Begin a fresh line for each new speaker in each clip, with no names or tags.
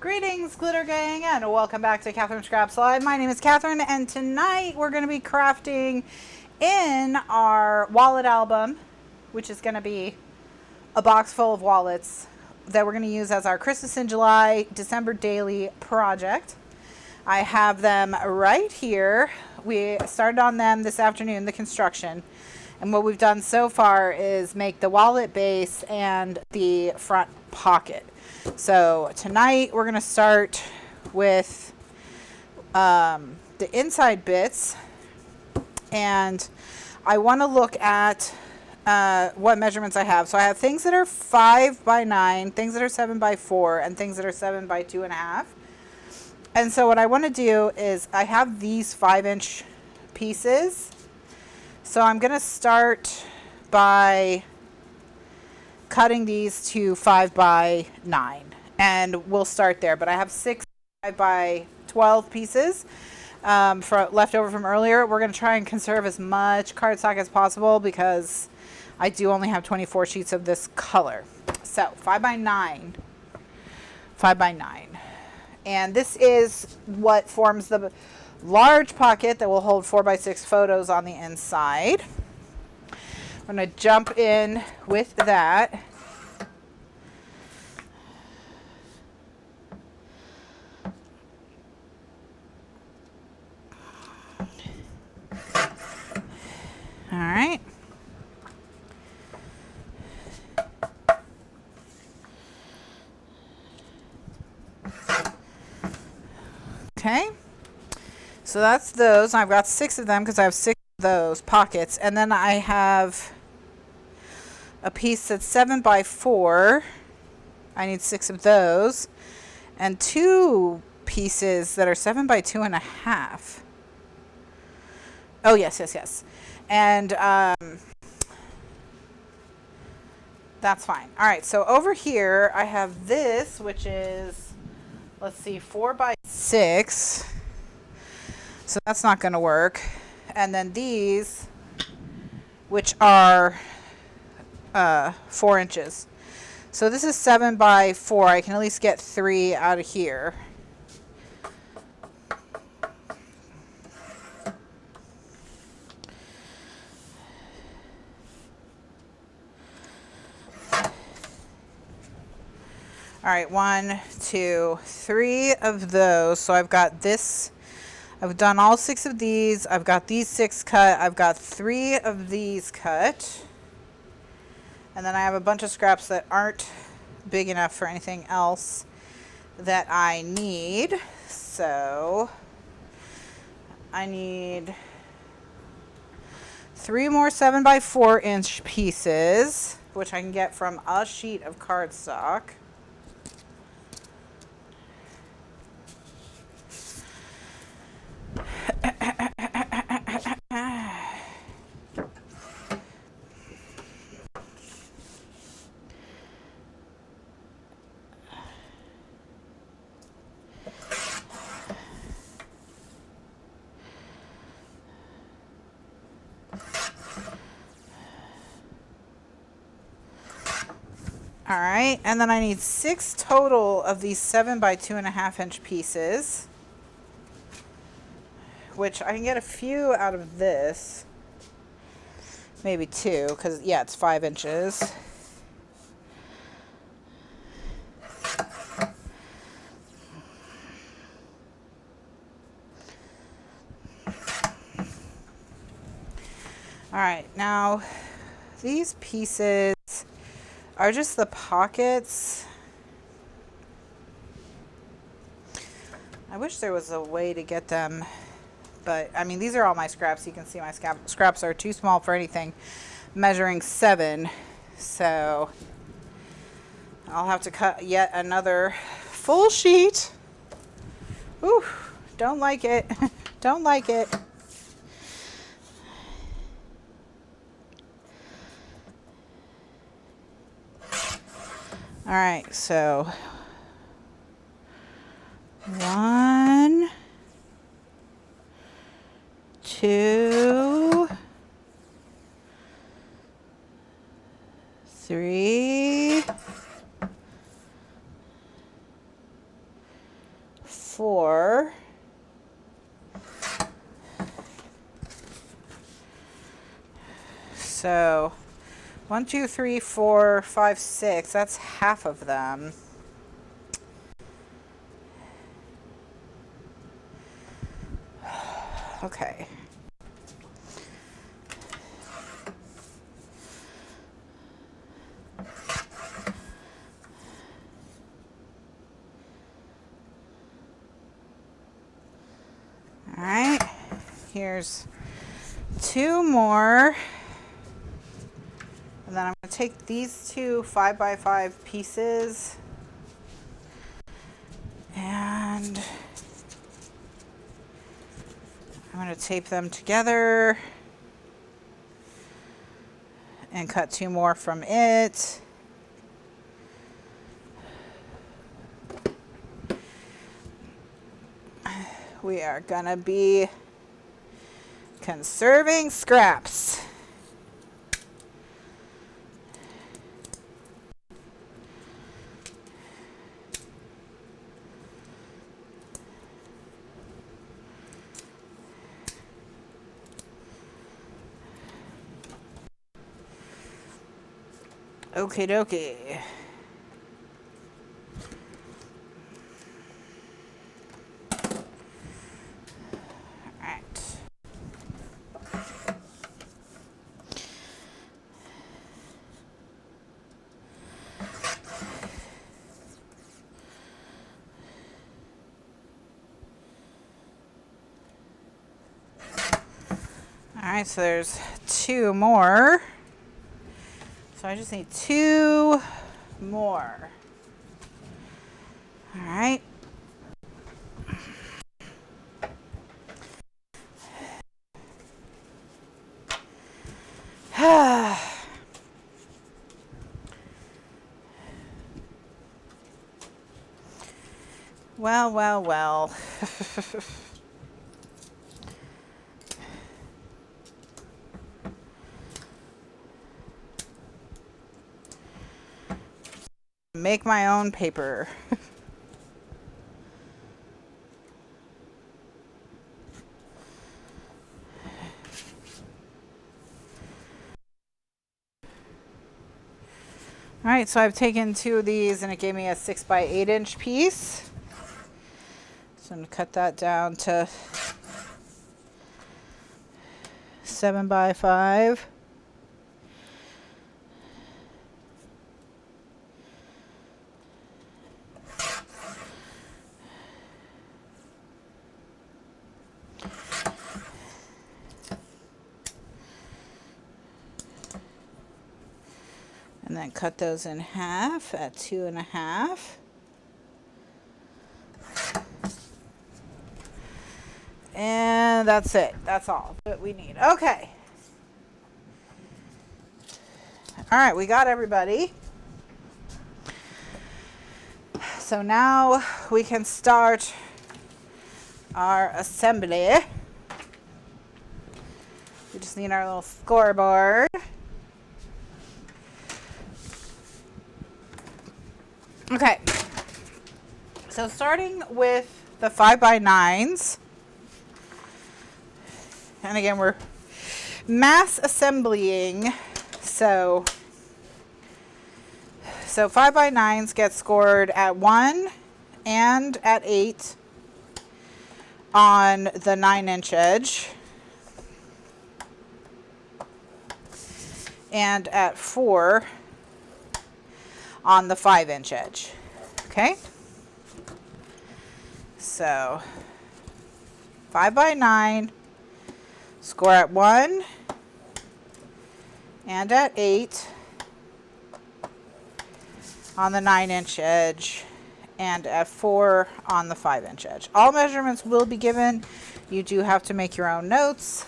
Greetings, Glitter Gang, and welcome back to Kathryn Scraps Live. My name is Kathryn, and tonight we're going to be crafting in our wallet album, which is going to be a box full of wallets that we're going to use as our Christmas in July, December daily project. I have them right here. We started on them this afternoon, the construction. And what we've done so far is make the wallet base and the front pocket. So tonight we're going to start with the inside bits, and I want to look at what measurements I have. So I have things that are 5 by 9, things that are 7 by 4, and things that are 7 by 2.5. And so what I want to do is I have these 5-inch pieces. So I'm going to start by cutting these to 5 by 9, and we'll start there. But I have 6 5 by 12 pieces left over from earlier. We're going to try and conserve as much cardstock as possible because I do only have 24 sheets of this color. So 5 by 9, 5 by 9. And this is what forms the large pocket that will hold 4 by 6 photos on the inside. I'm going to jump in with that. All right. Okay. So that's those. I've got 6 of them because I have 6 of those pockets. And then I have a piece that's 7 by 4. I need 6 of those. And 2 pieces that are 7 by 2.5. Oh, yes. And that's fine. All right, so over here I have this, which is, let's see, 4 by 6. So that's not going to work. And then these, which are 4 inches. So this is 7 by 4. I can at least get 3 out of here. All right, 1, 2, 3 of those. So I've got this. I've done all 6 of these. I've got these 6 cut. I've got 3 of these cut. And then I have a bunch of scraps that aren't big enough for anything else that I need. So I need 3 more 7 by 4 inch pieces, which I can get from a sheet of cardstock. All right, and then I need 6 total of these 7 by 2.5 inch pieces, which I can get a few out of this, maybe 2, because yeah, it's 5 inches. All right, now these pieces are just the pockets. I wish there was a way to get them, but I mean, these are all my scraps. You can see my scraps are too small for anything measuring 7. So I'll have to cut yet another full sheet. Ooh, don't like it. Don't like it. All right, so 1, 2, 3, 4. So 1, 2, 3, 4, 5, 6. That's half of them. Okay. All right. Here's 2 more. And then I'm going to take these 2 5x5 pieces and I'm going to tape them together and cut 2 more from it. We are going to be conserving scraps. Okie dokie. Alright, so there's 2 more. So I just need 2 more. Alright. Well, well, well. Make my own paper. All right, so I've taken 2 of these and it gave me a 6 by 8 inch piece. So I'm going to cut that down to 7 by 5. And then cut those in half at 2.5. And that's it. That's all that we need. Okay. All right, we got everybody. So now we can start our assembly. We just need our little scoreboard. Okay, so starting with the 5x9s, and again, we're mass assembling, so 5x9s get scored at 1 and at 8 on the 9-inch edge, and at 4 on the 5-inch edge. Okay, so 5x9 score at 1 and at 8 on the 9-inch edge and at 4 on the 5-inch edge. All measurements will be given. You do have to make your own notes.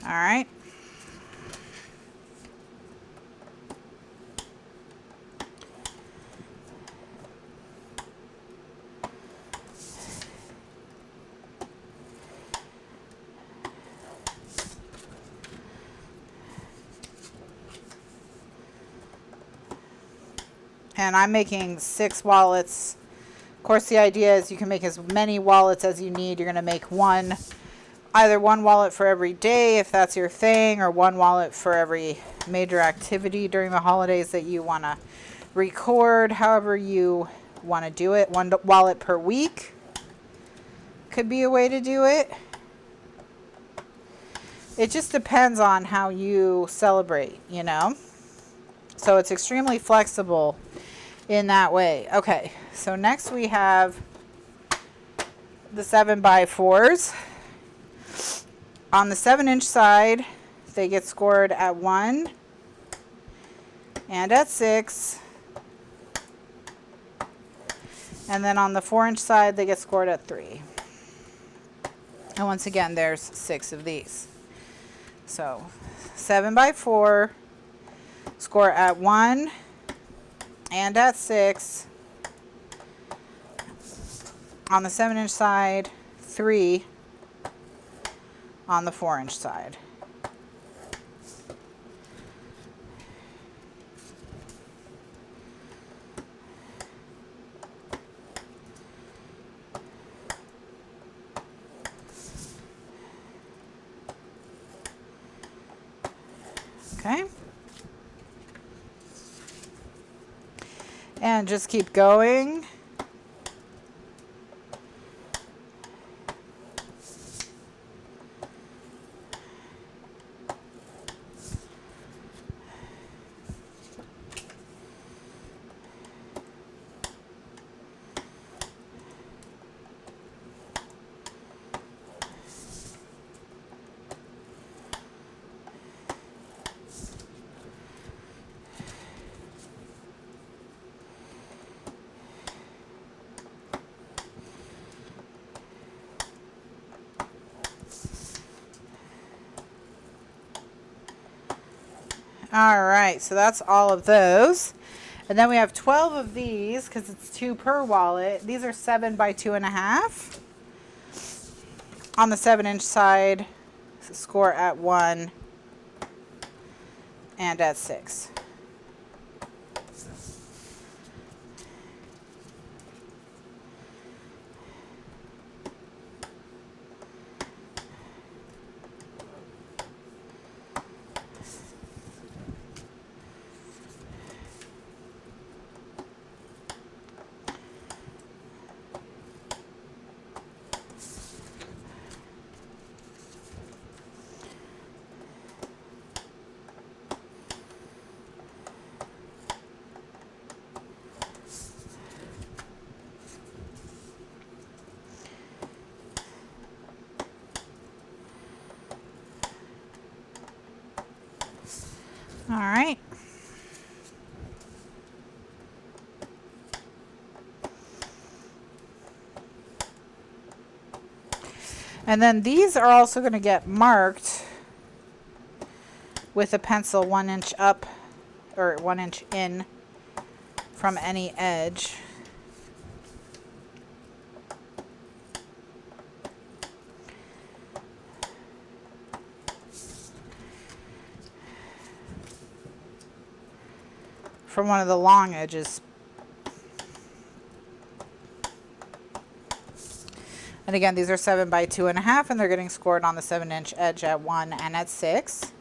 All right. And I'm making 6 wallets. Of course, the idea is you can make as many wallets as you need. You're going to make either one wallet for every day if that's your thing, or one wallet for every major activity during the holidays that you want to record, however you want to do it. One wallet per week could be a way to do it. It just depends on how you celebrate, you know? So it's extremely flexible in that way. Okay, so next we have the 7x4s. On the 7-inch side, they get scored at 1 and at 6. And then on the 4-inch side, they get scored at 3. And once again, there's 6 of these. So 7x4, score at 1 and at 6. On the 7-inch side, 3 on the 4-inch side. Okay. And just keep going. All right, so that's all of those. And then we have 12 of these because it's 2 per wallet. These are 7 by 2.5. On the 7-inch side, score at 1 and at 6. All right. And then these are also going to get marked with a pencil 1 inch up or 1 inch in from any edge. From one of the long edges. And again, these are 7 by 2.5, and they're getting scored on the 7-inch edge at 1 and at 6.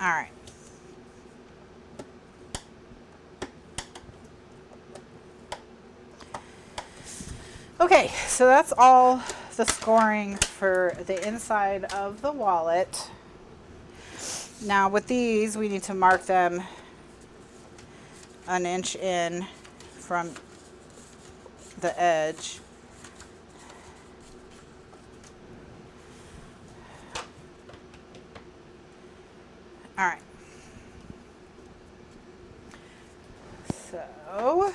All right. Okay, so that's all the scoring for the inside of the wallet. Now with these, we need to mark them 1 inch in from the edge. All right. So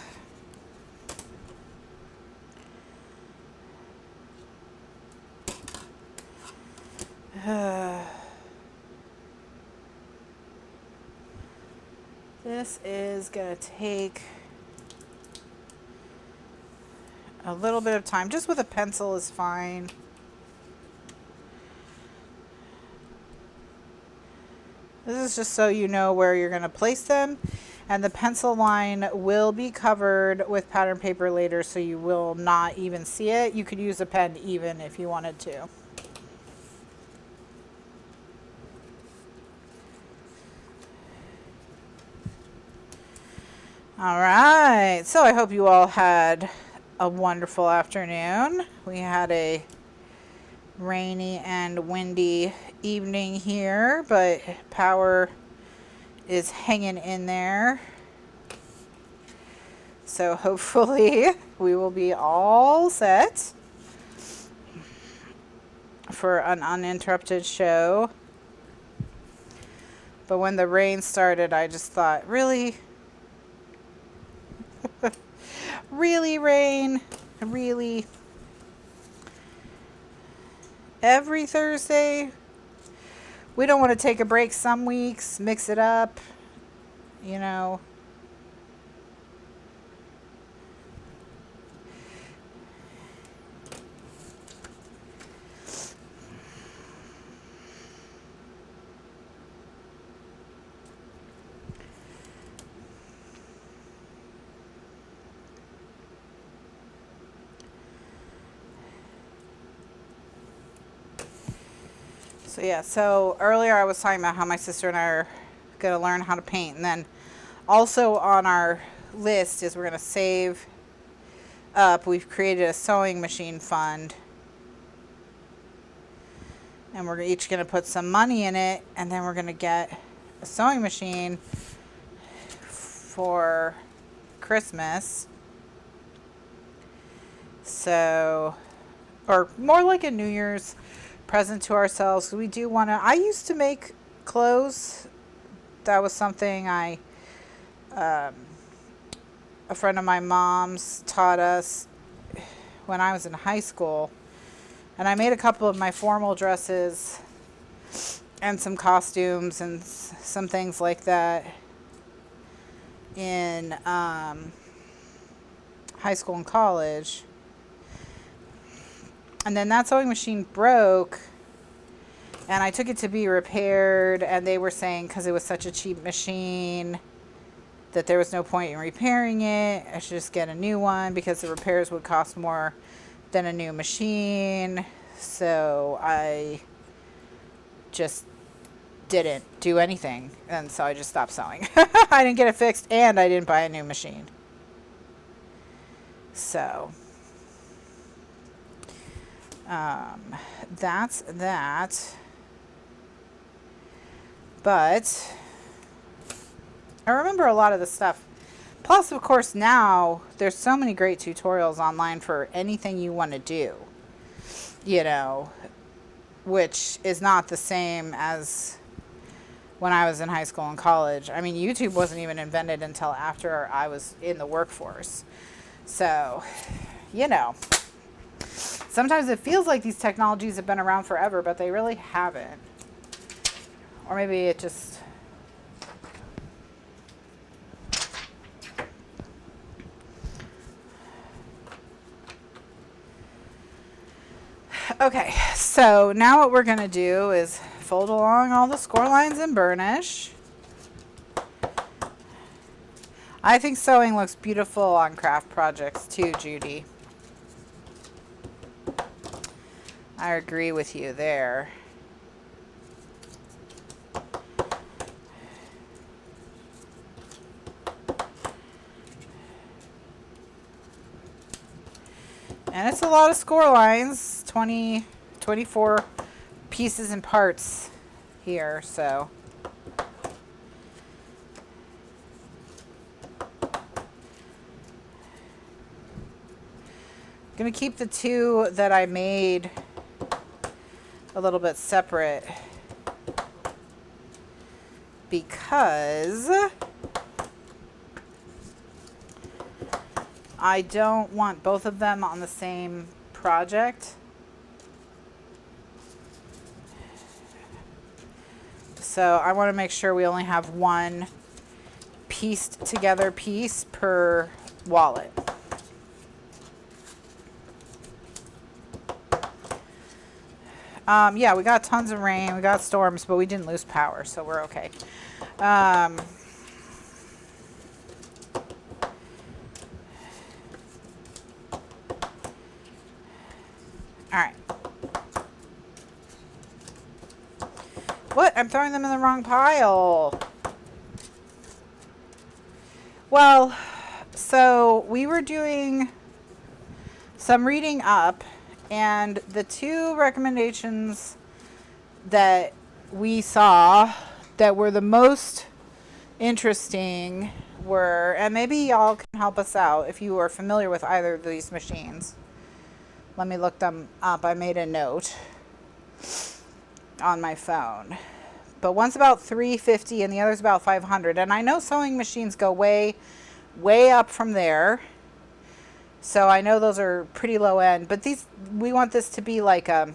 this is going to take a little bit of time. Just with a pencil is fine. This is just so you know where you're going to place them. And the pencil line will be covered with pattern paper later, so you will not even see it. You could use a pen even if you wanted to. All right, so I hope you all had a wonderful afternoon. We had a rainy and windy evening here, but power is hanging in there. So hopefully we will be all set for an uninterrupted show. But when the rain started, I just thought, really? Really, rain? Really? Every Thursday? We don't want to take a break some weeks, mix it up, you know. So yeah, so earlier I was talking about how my sister and I are going to learn how to paint. And then also on our list is we're going to save up. We've created a sewing machine fund. And we're each going to put some money in it. And then we're going to get a sewing machine for Christmas. So, or more like a New Year's present to ourselves. We do want to, I used to make clothes. That was something a friend of my mom's taught us when I was in high school. And I made a couple of my formal dresses and some costumes and some things like that in high school and college. And then that sewing machine broke, and I took it to be repaired, and they were saying because it was such a cheap machine that there was no point in repairing it. I should just get a new one because the repairs would cost more than a new machine. So I just didn't do anything, and so I just stopped sewing. I didn't get it fixed, and I didn't buy a new machine. So that's that. But I remember a lot of the stuff. Plus, of course, now there's so many great tutorials online for anything you want to do, you know, which is not the same as when I was in high school and college. I mean, YouTube wasn't even invented until after I was in the workforce. So, you know, sometimes it feels like these technologies have been around forever, but they really haven't. Or maybe it just... Okay, so now what we're going to do is fold along all the score lines and burnish. I think sewing looks beautiful on craft projects too, Judy. I agree with you there. And it's a lot of score lines, 24 pieces and parts here, so. I'm going to keep the two that I made a little bit separate because I don't want both of them on the same project. So I want to make sure we only have one pieced together piece per wallet. Yeah, we got tons of rain, we got storms, but we didn't lose power, so we're okay. All right. What? I'm throwing them in the wrong pile. Well, so we were doing some reading up, and the two recommendations that we saw that were the most interesting were, and maybe y'all can help us out if you are familiar with either of these machines. Let me look them up. I made a note on my phone. But one's about $350 and the other's about $500. And I know sewing machines go way up from there. So I know those are pretty low end. But these, we want this to be like a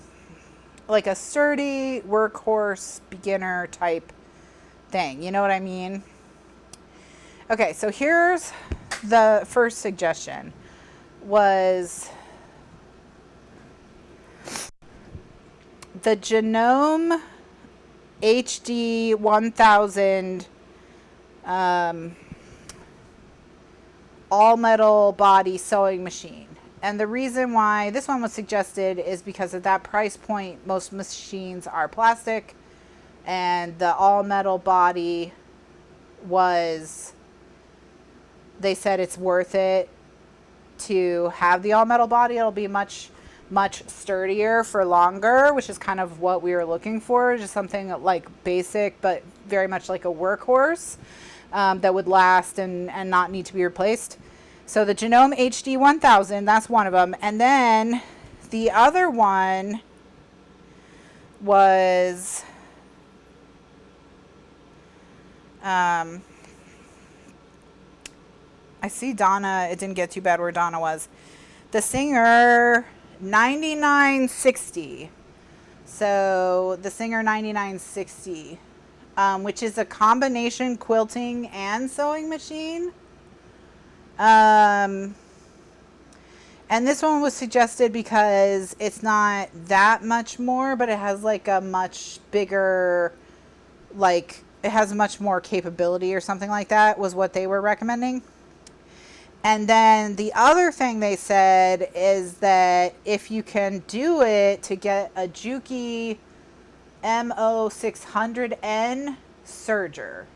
sturdy workhorse beginner type thing. You know what I mean? Okay, so here's the first suggestion. Was the Genome HD 1000 all metal body sewing machine. And the reason why this one was suggested is because at that price point, most machines are plastic, and the all metal body was, they said it's worth it to have the all metal body. It'll be much sturdier for longer, which is kind of what we were looking for, just something like basic but very much like a workhorse that would last and not need to be replaced. So the Genome HD 1000, that's one of them. And then the other one was I see Donna, it didn't get too bad where Donna was. The Singer 9960. So the Singer 9960, which is a combination quilting and sewing machine. And this one was suggested because it's not that much more, but it has like a much bigger, like it has much more capability or something like that was what they were recommending. And then the other thing they said is that if you can do it to get a Juki MO600N serger.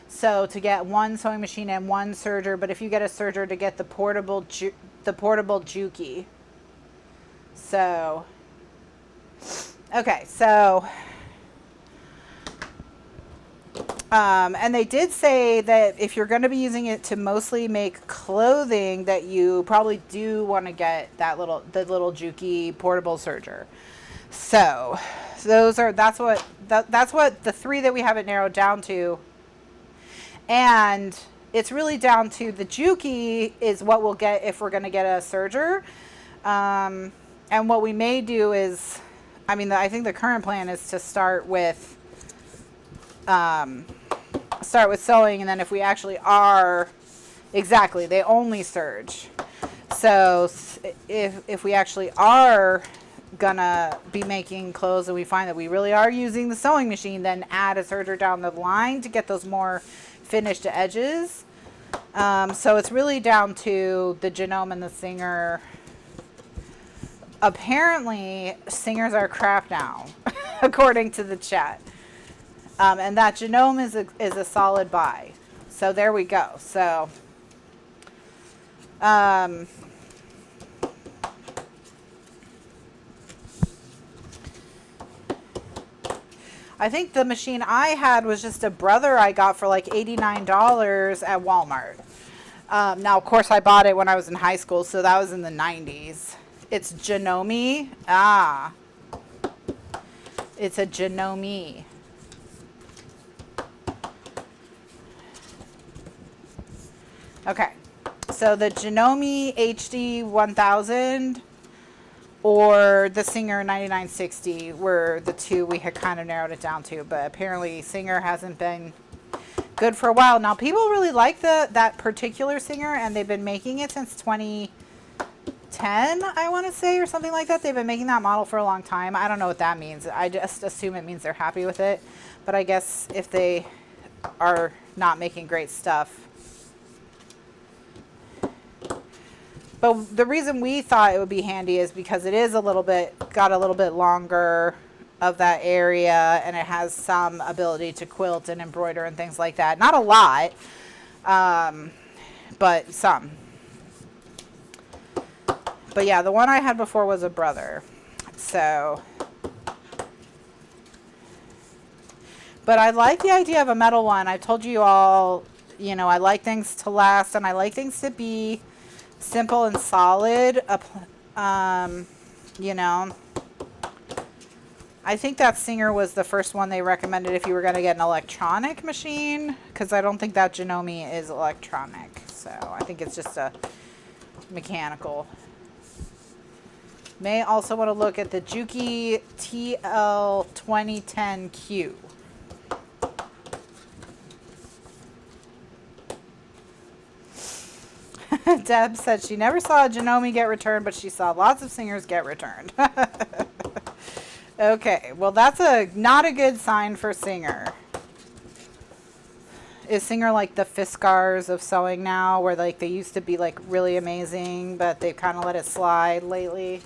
So to get one sewing machine and one serger, but if you get a serger to get the portable Juki. So, okay, so, and they did say that if you're going to be using it to mostly make clothing, that you probably do want to get the little Juki portable serger. So that's what the three that we have it narrowed down to. And it's really down to the Juki is what we'll get if we're going to get a serger. And what we may do is, I mean, I think the current plan is to start with sewing, and then if we actually are, exactly, they only serge. So if we actually are gonna be making clothes and we find that we really are using the sewing machine, then add a serger down the line to get those more finished edges. So it's really down to the Genome and the Singer. Apparently Singers are crap now, according to the chat. And that Genome is a solid buy. So there we go. So I think the machine I had was just a Brother I got for like $89 at Walmart. Now, of course, I bought it when I was in high school, so that was in the 90s. It's Genome. Ah. It's a Genome. Okay. So the Genome HD 1000 or the Singer 9960 were the two we had kind of narrowed it down to, but apparently Singer hasn't been good for a while. Now, people really like that particular Singer, and they've been making it since 10, I want to say, or something like that. They've been making that model for a long time. I don't know what that means. I just assume it means they're happy with it. But I guess if they are not making great stuff. But the reason we thought it would be handy is because it is got a little bit longer of that area, and it has some ability to quilt and embroider and things like that. Not a lot, but some. But yeah, the one I had before was a brother. So, but I like the idea of a metal one. I told you all, you know, I like things to last, and I like things to be simple and solid. You know, I think that Singer was the first one they recommended if you were going to get an electronic machine, because I don't think that Janome is electronic. So I think it's just a mechanical. May also want to look at the Juki TL2010Q. Deb said she never saw a Janome get returned, but she saw lots of Singers get returned. Okay, well that's not a good sign for Singer. Is Singer like the Fiskars of sewing now, where like they used to be like really amazing, but they've kind of let it slide lately?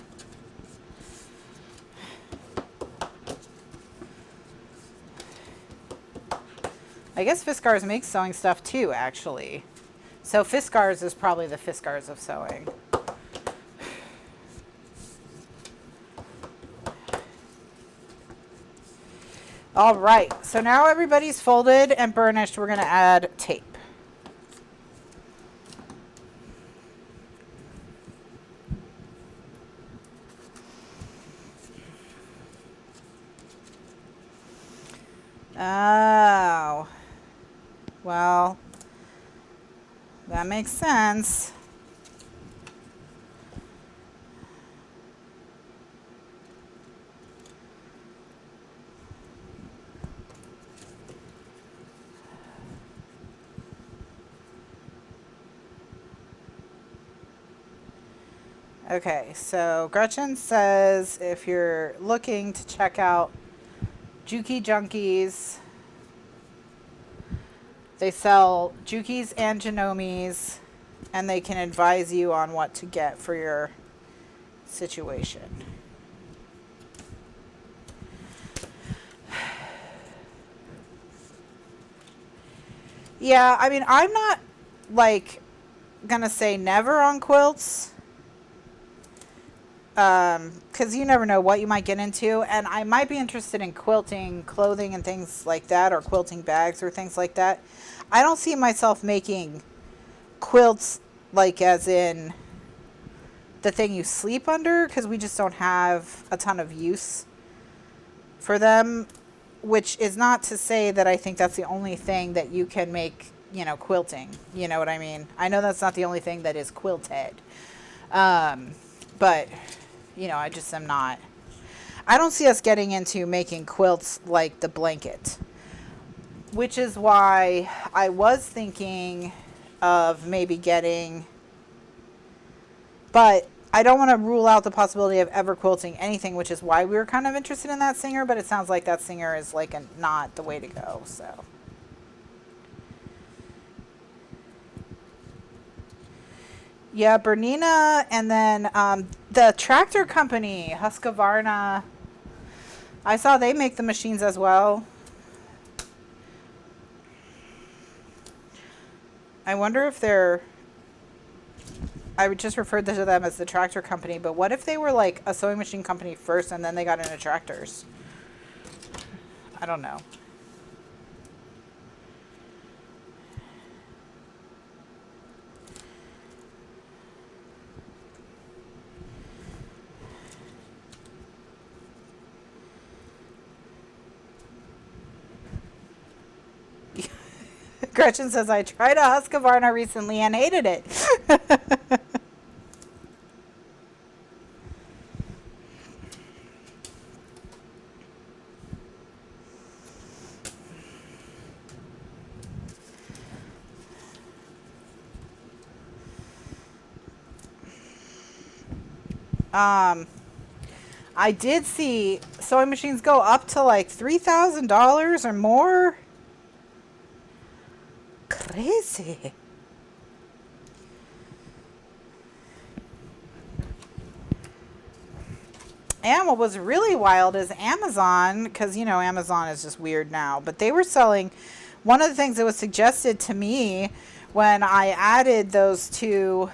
I guess Fiskars makes sewing stuff too, actually. So Fiskars is probably the Fiskars of sewing. All right, so now everybody's folded and burnished. We're going to add tape. Oh, well, that makes sense. Okay, so Gretchen says if you're looking to check out Juki Junkies, they sell Jukis and Janomes, and they can advise you on what to get for your situation. Yeah, I mean, I'm not like gonna say never on quilts, because you never know what you might get into, and I might be interested in quilting clothing and things like that, or quilting bags or things like that. I don't see myself making quilts like as in the thing you sleep under, because we just don't have a ton of use for them, which is not to say that I think that's the only thing that you can make, you know, quilting. You know what I mean? I know that's not the only thing that is quilted. But, you know, I just am not. I don't see us getting into making quilts like the blanket, which is why I was thinking of maybe getting, but I don't want to rule out the possibility of ever quilting anything, which is why we were kind of interested in that Singer, but it sounds like that Singer is like not the way to go, so. Yeah, Bernina, and then the tractor company, Husqvarna. I saw they make the machines as well. I wonder if they're, I would just refer to them as the tractor company, but what if they were like a sewing machine company first and then they got into tractors? I don't know. Gretchen says, I tried a Husqvarna recently and hated it. I did see sewing machines go up to like $3,000 or more. Crazy. And what was really wild is Amazon, because, you know, Amazon is just weird now, but they were selling, one of the things that was suggested to me when I added those two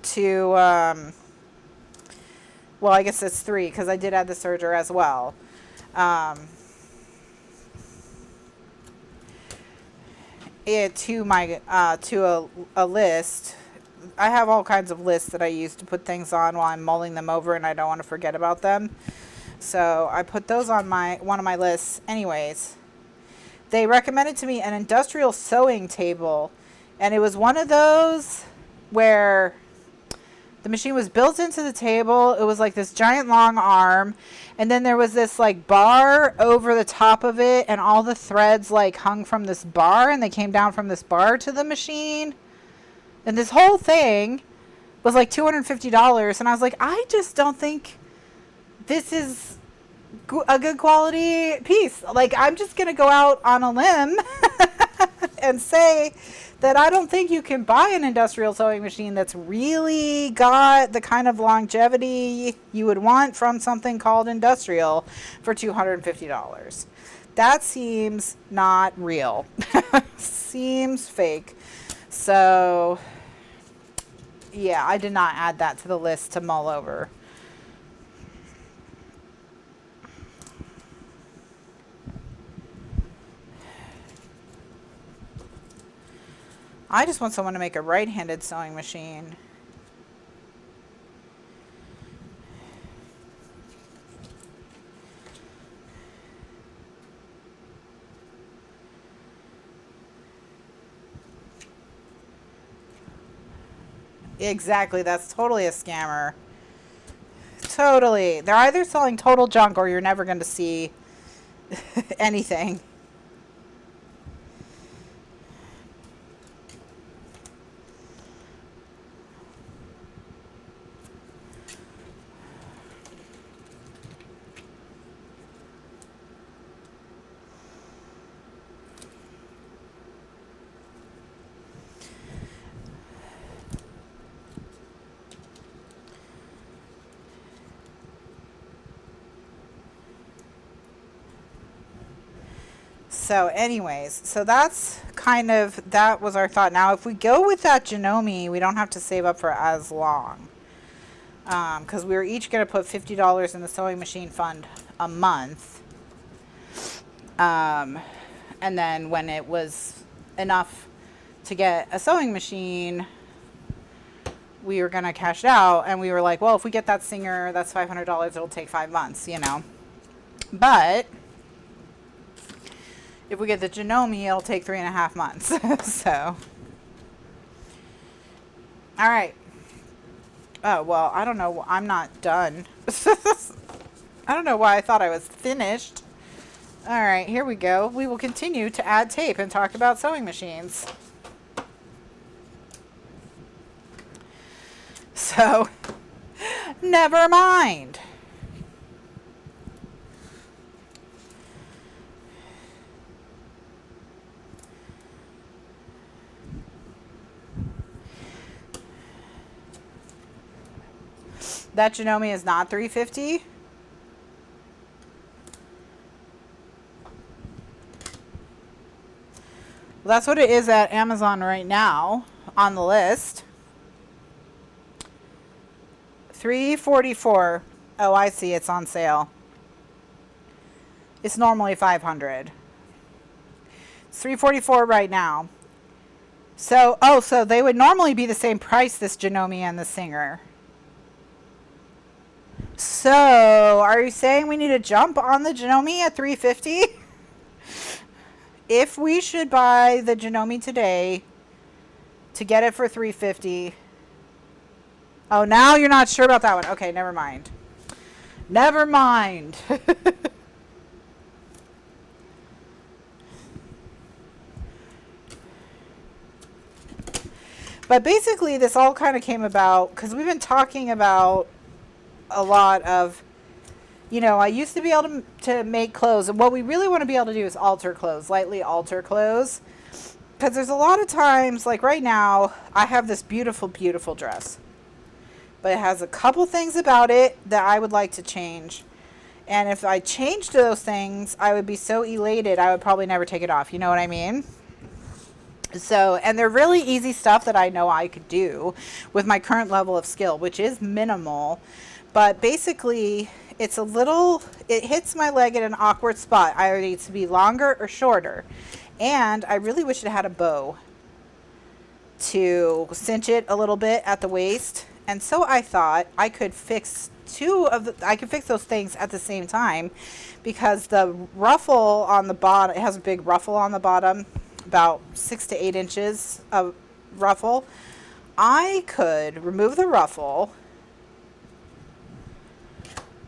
to, well, I guess it's three, because I did add the serger as well. To my, to a list. I have all kinds of lists that I use to put things on while I'm mulling them over and I don't want to forget about them. So I put those on one of my lists anyways. They recommended to me an industrial sewing table, and it was one of those where the machine was built into the table. It was like this giant long arm, and then there was this like bar over the top of it, and all the threads like hung from this bar, and they came down from this bar to the machine. And this whole thing was like $250. And I was like, I just don't think this is a good quality piece. Like, I'm just going to go out on a limb and say that I don't think you can buy an industrial sewing machine that's really got the kind of longevity you would want from something called industrial for $250. That seems not real. Seems fake. So, yeah, I did not add that to the list to mull over. I just want someone to make a right-handed sewing machine. Exactly, that's totally a scammer. Totally. They're either selling total junk or you're never going to see anything. So anyways, so that's kind of, that was our thought. Now, if we go with that Janome, we don't have to save up for as long. Because we were each going to put $50 in the sewing machine fund a month. And then when it was enough to get a sewing machine, we were going to cash it out. And we were like, well, if we get that Singer, that's $500. It'll take 5 months, you know. But if we get the Janome, it'll take 3.5 months. So, all right. Oh, well, I don't know. I'm not done. I don't know why I thought I was finished. All right, here we go. We will continue to add tape and talk about sewing machines. So, never mind. That Janome is not $350. Well, that's what it is at Amazon right now on the list. $344. Oh, I see. It's on sale. It's normally $500. It's $344 right now. So, oh, so they would normally be the same price, this Janome and the Singer. So, are you saying we need to jump on the Janome at $350? If we should buy the Janome today to get it for $350. Oh, now you're not sure about that one. Okay, never mind. Never mind. But basically, this all kind of came about because we've been talking about a lot of, you know, I used to be able to make clothes, and what we really want to be able to do is alter clothes, lightly alter clothes. Because there's a lot of times, like right now, I have this beautiful, beautiful dress. But it has a couple things about it that I would like to change. And if I changed those things, I would be so elated, I would probably never take it off. You know what I mean? So, and they're really easy stuff that I know I could do with my current level of skill, which is minimal. But basically, it's a little, it hits my leg at an awkward spot. Either it needs to be longer or shorter. And I really wish it had a bow to cinch it a little bit at the waist. And so I thought I could fix I could fix those things at the same time, because the ruffle on the bottom, it has a big ruffle on the bottom, about 6 to 8 inches of ruffle. I could remove the ruffle,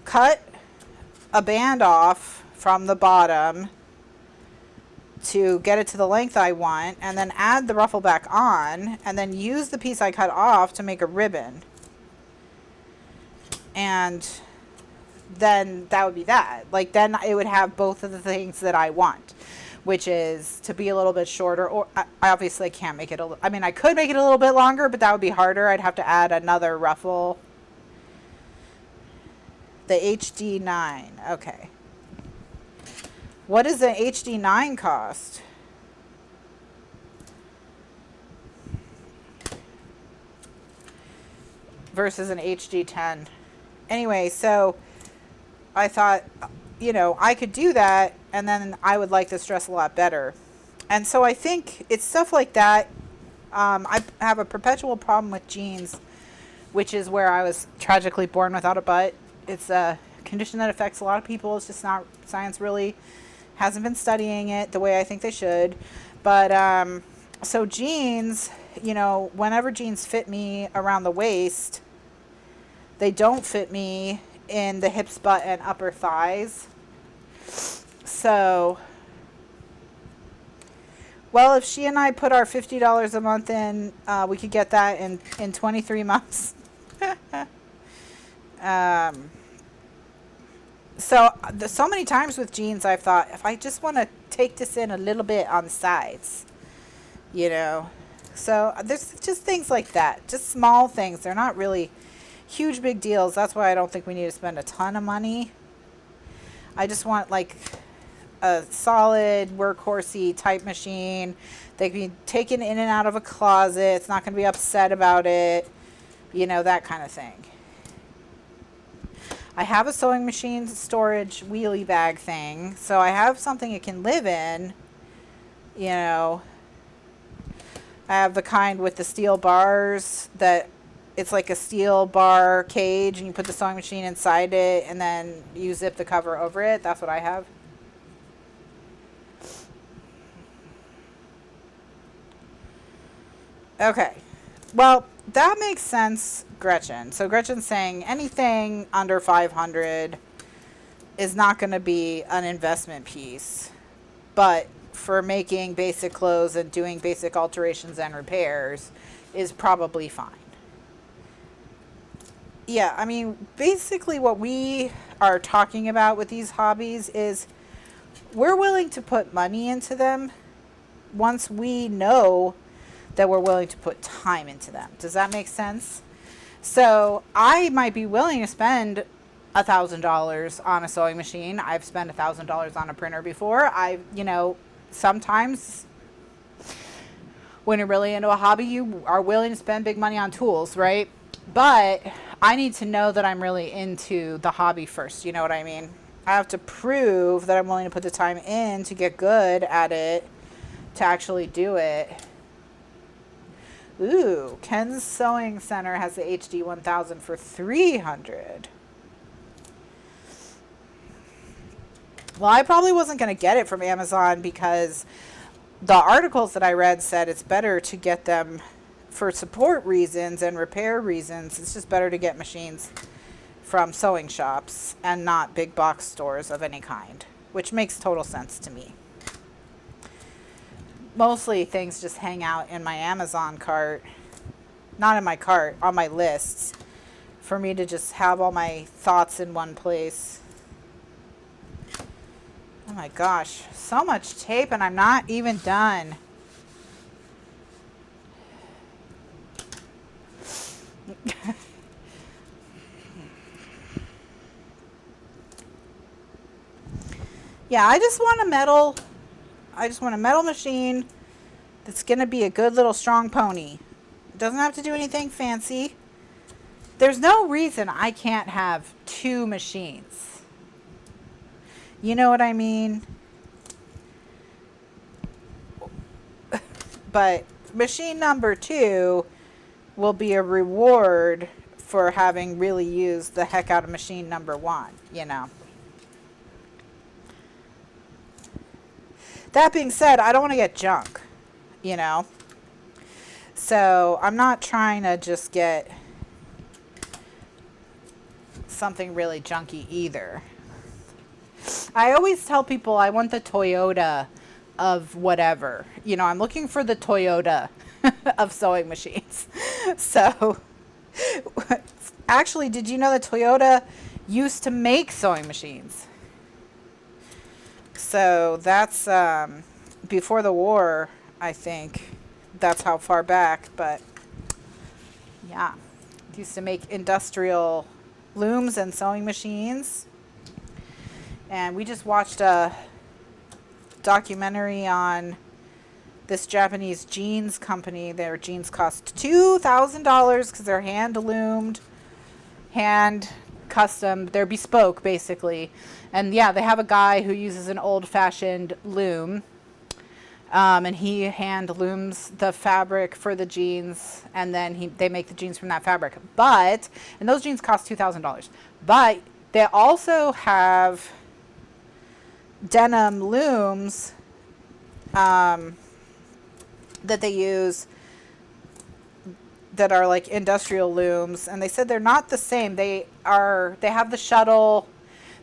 cut a band off from the bottom to get it to the length I want, and then add the ruffle back on, and then use the piece I cut off to make a ribbon. And then that would be that. Like, then it would have both of the things that I want, which is to be a little bit shorter, or I obviously can't make it I mean, I could make it a little bit longer, but that would be harder. I'd have to add another ruffle. The HD9. Okay. What does an HD9 cost? Versus an HD10. Anyway, so I thought, you know, I could do that, and then I would like this dress a lot better. And so I think it's stuff like that. I have a perpetual problem with jeans, which is where I was tragically born without a butt. It's a condition that affects a lot of people. It's just not, science really hasn't been studying it the way I think they should. But so jeans, you know, whenever jeans fit me around the waist, they don't fit me in the hips, butt, and upper thighs. So, well, if she and I put our $50 a month in, we could get that in 23 months. So many times with jeans, I've thought, if I just want to take this in a little bit on the sides, you know. So there's just things like that, just small things. They're not really huge big deals. That's why I don't think we need to spend a ton of money. I just want like a solid workhorsey type machine. They can be taken in and out of a closet. It's not going to be upset about it, you know, that kind of thing. I have a sewing machine storage wheelie bag thing, so I have something it can live in, you know. I have the kind with the steel bars that it's like a steel bar cage, and you put the sewing machine inside it, and then you zip the cover over it. That's what I have. Okay. Well, that makes sense, Gretchen. So Gretchen's saying anything under 500 is not going to be an investment piece, but for making basic clothes and doing basic alterations and repairs is probably fine. Yeah, I mean, basically what we are talking about with these hobbies is we're willing to put money into them once we know that we're willing to put time into them. Does that make sense? So I might be willing to spend $1,000 on a sewing machine. I've spent $1,000 on a printer before. You know, sometimes when you're really into a hobby, you are willing to spend big money on tools, right? But I need to know that I'm really into the hobby first. You know what I mean? I have to prove that I'm willing to put the time in to get good at it, to actually do it. Ooh, Ken's Sewing Center has the HD 1000 for $300. Well, I probably wasn't going to get it from Amazon because the articles that I read said it's better to get them for support reasons and repair reasons. It's just better to get machines from sewing shops and not big box stores of any kind, which makes total sense to me. Mostly things just hang out in my Amazon cart, not in my cart, on my lists, for me to just have all my thoughts in one place. Oh my gosh, so much tape and I'm not even done. Yeah, I just want a metal machine that's going to be a good little strong pony. It doesn't have to do anything fancy. There's no reason I can't have 2 machines. You know what I mean? But machine number 2 will be a reward for having really used the heck out of machine number 1, you know. That being said, I don't want to get junk, you know. So I'm not trying to just get something really junky either. I always tell people I want the Toyota of whatever. You know, I'm looking for the Toyota of sewing machines. So actually, did you know that Toyota used to make sewing machines? So that's before the war, I think. That's how far back, but yeah. It used to make industrial looms and sewing machines. And we just watched a documentary on this Japanese jeans company. Their jeans cost $2,000 because they're hand loomed, hand custom. They're bespoke, basically. And yeah, they have a guy who uses an old-fashioned loom, and he hand looms the fabric for the jeans, and then they make the jeans from that fabric. But, and those jeans cost $2,000. But they also have denim looms that they use that are like industrial looms, and they said they're not the same. They have the shuttle.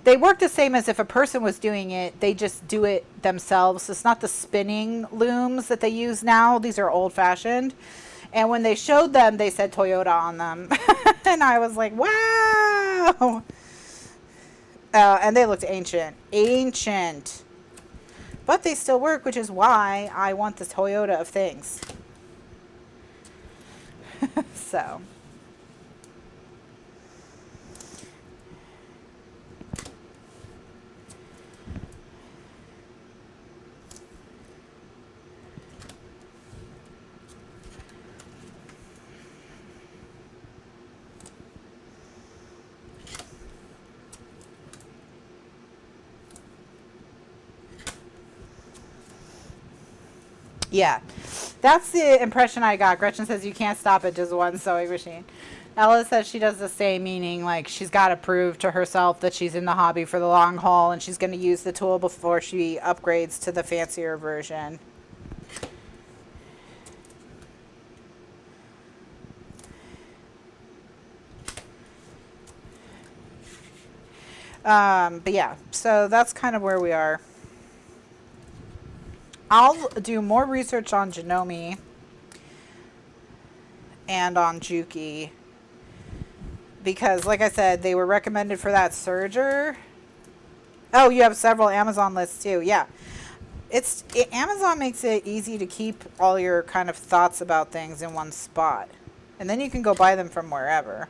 They work the same as if a person was doing it. They just do it themselves. It's not the spinning looms that they use now. These are old-fashioned. And when they showed them, they said Toyota on them. And I was like, wow. And they looked ancient. Ancient. But they still work, which is why I want the Toyota of things. So. Yeah, that's the impression I got. Gretchen says you can't stop at just one sewing machine. Ella says she does the same, meaning like she's got to prove to herself that she's in the hobby for the long haul and she's going to use the tool before she upgrades to the fancier version. But yeah, so that's kind of where we are. I'll do more research on Janome and on Juki because, like I said, they were recommended for that serger. Oh, you have several Amazon lists too. Yeah. Amazon makes it easy to keep all your kind of thoughts about things in one spot. And then you can go buy them from wherever.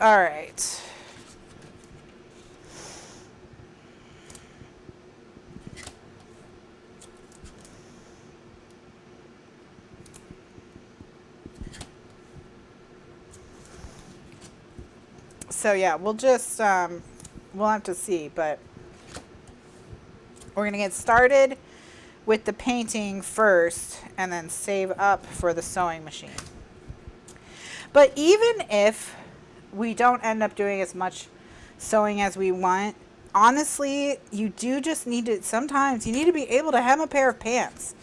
All right. So yeah, we'll just, we'll have to see, but we're going to get started with the painting first and then save up for the sewing machine. But even if we don't end up doing as much sewing as we want, honestly, you do just need to, sometimes you need to be able to hem a pair of pants,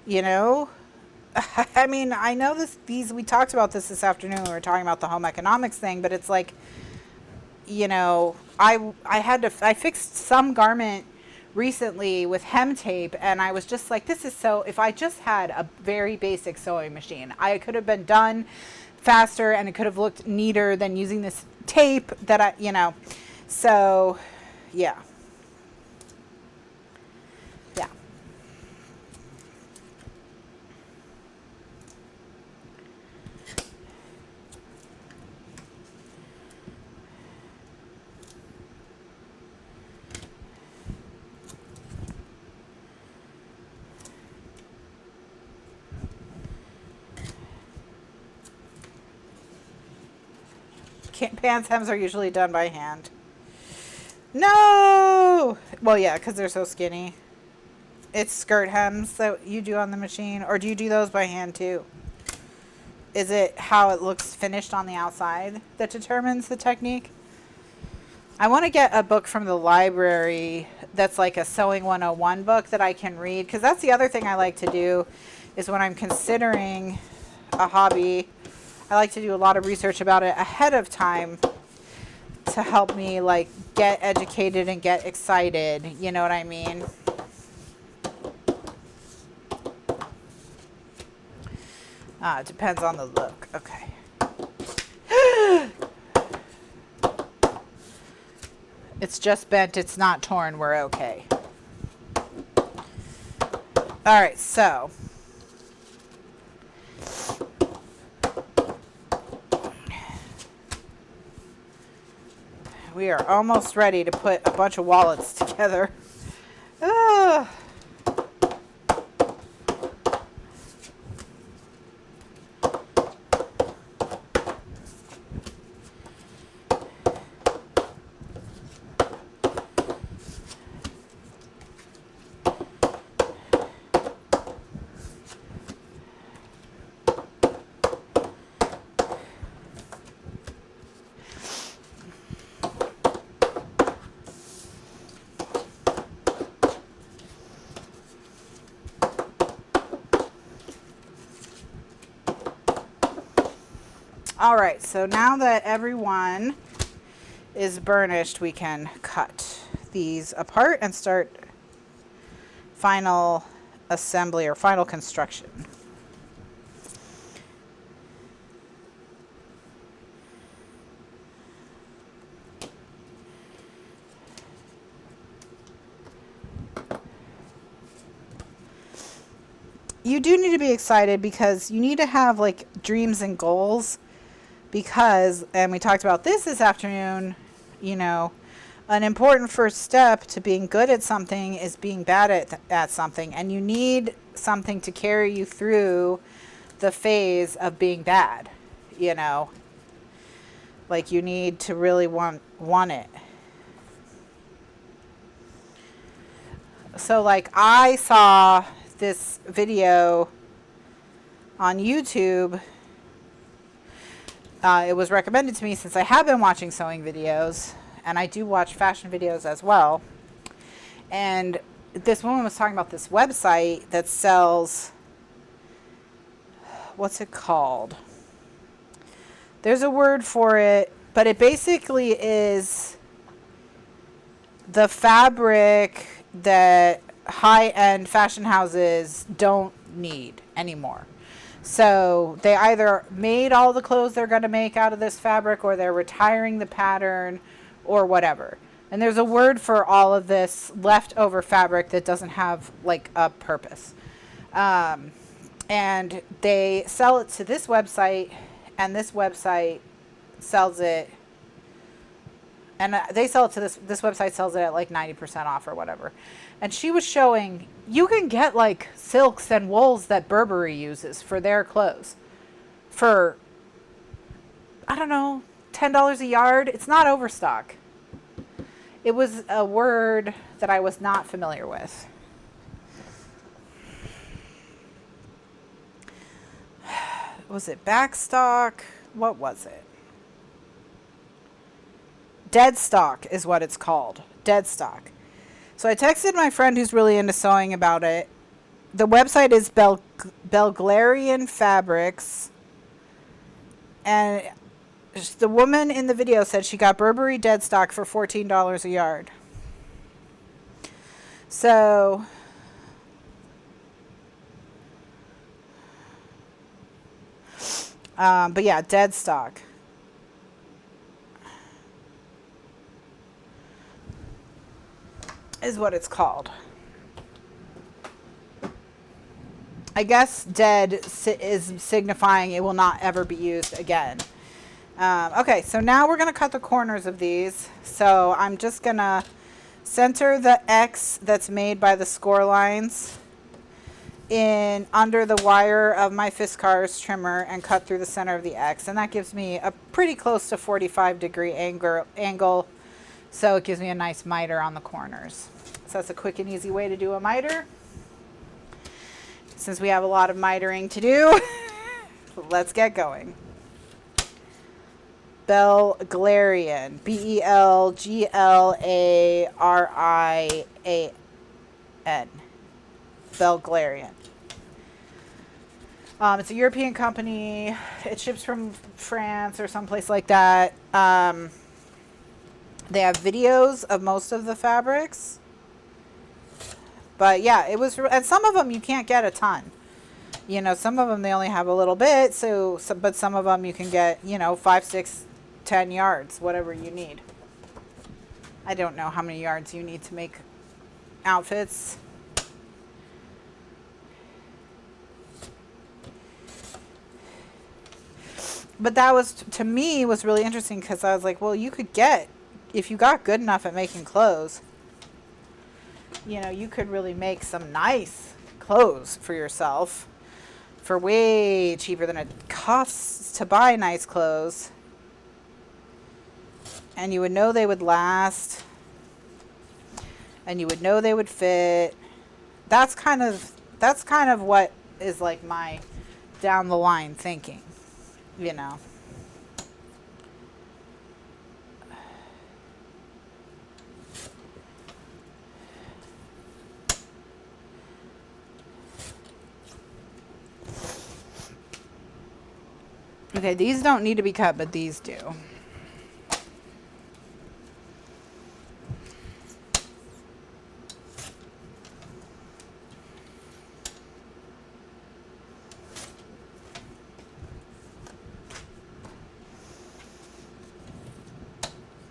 you know? I mean, I know we talked about this afternoon when we were talking about the home economics thing, but it's like, you know, I fixed some garment recently with hem tape, and I was just like, this is so, if I just had a very basic sewing machine, I could have been done faster and it could have looked neater than using this tape that I, you know, so yeah. Yeah. Pants hems are usually done by hand. No! Well, yeah, because they're so skinny. It's skirt hems that you do on the machine, or do you do those by hand too? Is it how it looks finished on the outside that determines the technique? I want to get a book from the library that's like a Sewing 101 book that I can read, because that's the other thing I like to do is when I'm considering a hobby, I like to do a lot of research about it ahead of time to help me like get educated and get excited. You know what I mean? It depends on the look. Okay. It's just bent. It's not torn. We're okay. All right. So we are almost ready to put a bunch of wallets together. Ugh. All right, so now that everyone is burnished, we can cut these apart and start final assembly or final construction. You do need to be excited because you need to have like dreams and goals. Because, and we talked about this afternoon, you know, an important first step to being good at something is being bad at something. And you need something to carry you through the phase of being bad, you know. Like you need to really want it. So like I saw this video on YouTube. It was recommended to me since I have been watching sewing videos, and I do watch fashion videos as well. And this woman was talking about this website that sells, what's it called? There's a word for it, but it basically is the fabric that high-end fashion houses don't need anymore. So they either made all the clothes they're going to make out of this fabric, or they're retiring the pattern or whatever. And there's a word for all of this leftover fabric that doesn't have like a purpose. And they sell it to this website, and this website sells it. And they sell it to this website sells it at like 90% off or whatever. And she was showing you can get like silks and wools that Burberry uses for their clothes for, I don't know, $10 a yard. It's not overstock. It was a word that I was not familiar with. Was it backstock? What was it? Dead stock is what it's called. Dead stock. So I texted my friend who's really into sewing about it. The website is Belgarian Fabrics. And the woman in the video said she got Burberry dead stock for $14 a yard. So but yeah, dead stock is what it's called. I guess dead is signifying it will not ever be used again. Okay, so now we're going to cut the corners of these. So I'm just going to center the X that's made by the score lines in under the wire of my Fiskars trimmer and cut through the center of the X. And that gives me a pretty close to 45-degree angle. So it gives me a nice miter on the corners. So that's a quick and easy way to do a miter. Since we have a lot of mitering to do, let's get going. Belglarian, Belglarian, Belglarian. It's a European company. It ships from France or someplace like that. They have videos of most of the fabrics. But yeah, it was, and some of them you can't get a ton. You know, some of them they only have a little bit, but some of them you can get, you know, 5, 6, 10 yards, whatever you need. I don't know how many yards you need to make outfits. But that was, to me, was really interesting because I was like, well, you could get, if you got good enough at making clothes, you know, you could really make some nice clothes for yourself for way cheaper than it costs to buy nice clothes. And you would know they would last. And you would know they would fit. That's kind of what is like my down the line thinking, you know. Okay, these don't need to be cut, but these do.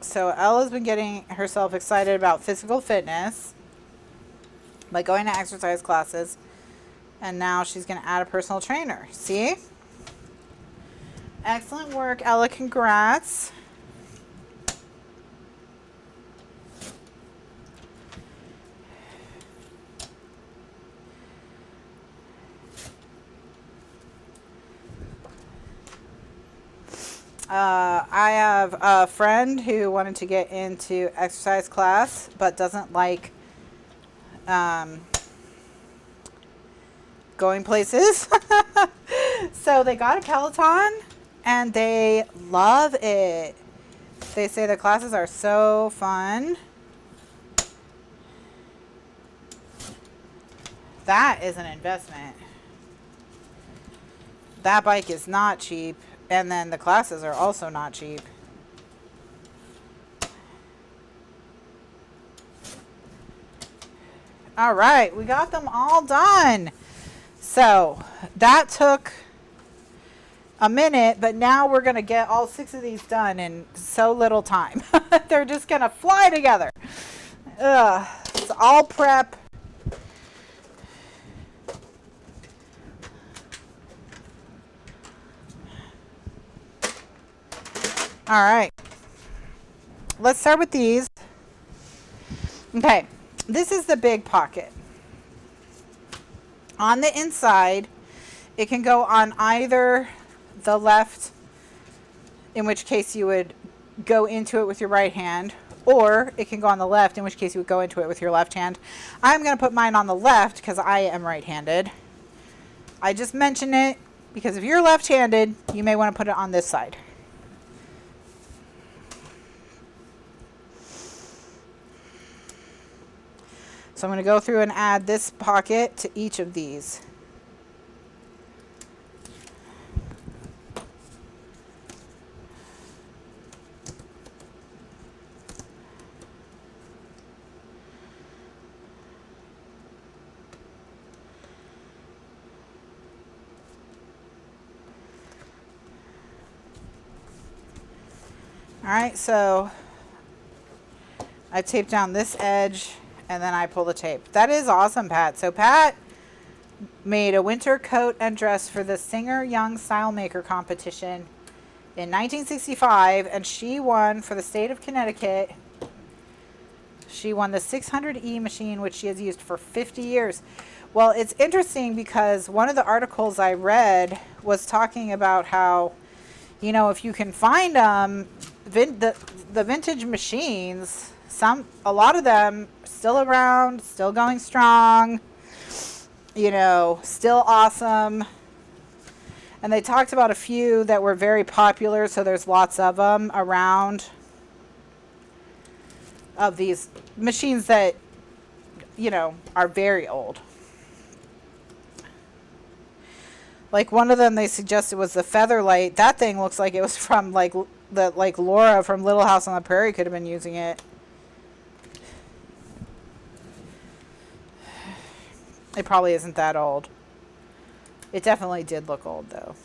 So Ella's been getting herself excited about physical fitness by going to exercise classes, and now she's going to add a personal trainer. See? Excellent work, Ella. Congrats. I have a friend who wanted to get into exercise class but doesn't like going places. So they got a Peloton and they love it. They say the classes are so fun. That is an investment. That bike is not cheap. And then the classes are also not cheap. All right, we got them all done. So that took a minute, but now we're going to get all 6 of these done in so little time. They're just going to fly together. Ugh, it's all prep. All right, let's start with these. Okay, this is the big pocket. On the inside, it can go on either the left, in which case you would go into it with your right hand, or it can go on the left, in which case you would go into it with your left hand. I'm going to put mine on the left because I am right-handed. I just mention it because if you're left-handed, you may want to put it on this side. So I'm going to go through and add this pocket to each of these. All right, so I tape down this edge and then I pull the tape. That is awesome, Pat. So Pat made a winter coat and dress for the Singer Young Style Maker competition in 1965, and she won for the state of Connecticut. She won the 600E machine, which she has used for 50 years. Well, it's interesting because one of the articles I read was talking about how, you know, if you can find them, the vintage machines, a lot of them still around, still going strong, you know, still awesome. And they talked about a few that were very popular, so there's lots of them around, of these machines that, you know, are very old. Like one of them they suggested was the Featherlight. That thing looks like it was from like Laura from Little House on the Prairie could have been using it. It probably isn't that old. It definitely did look old though.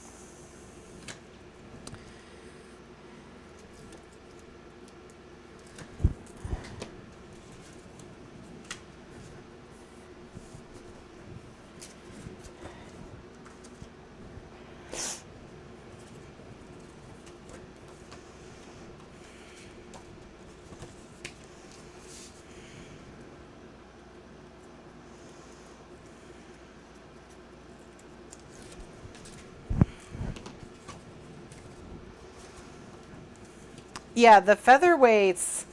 Yeah, the featherweights.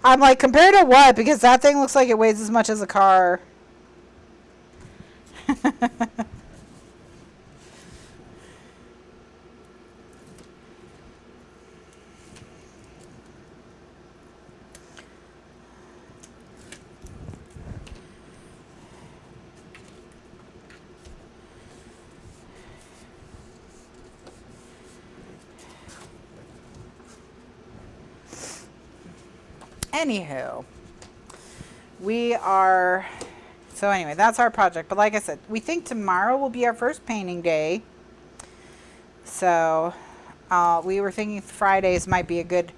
I'm like, compared to what? Because that thing looks like it weighs as much as a car. Anywho, so anyway, that's our project. But like I said, we think tomorrow will be our first painting day. So we were thinking Fridays might be a good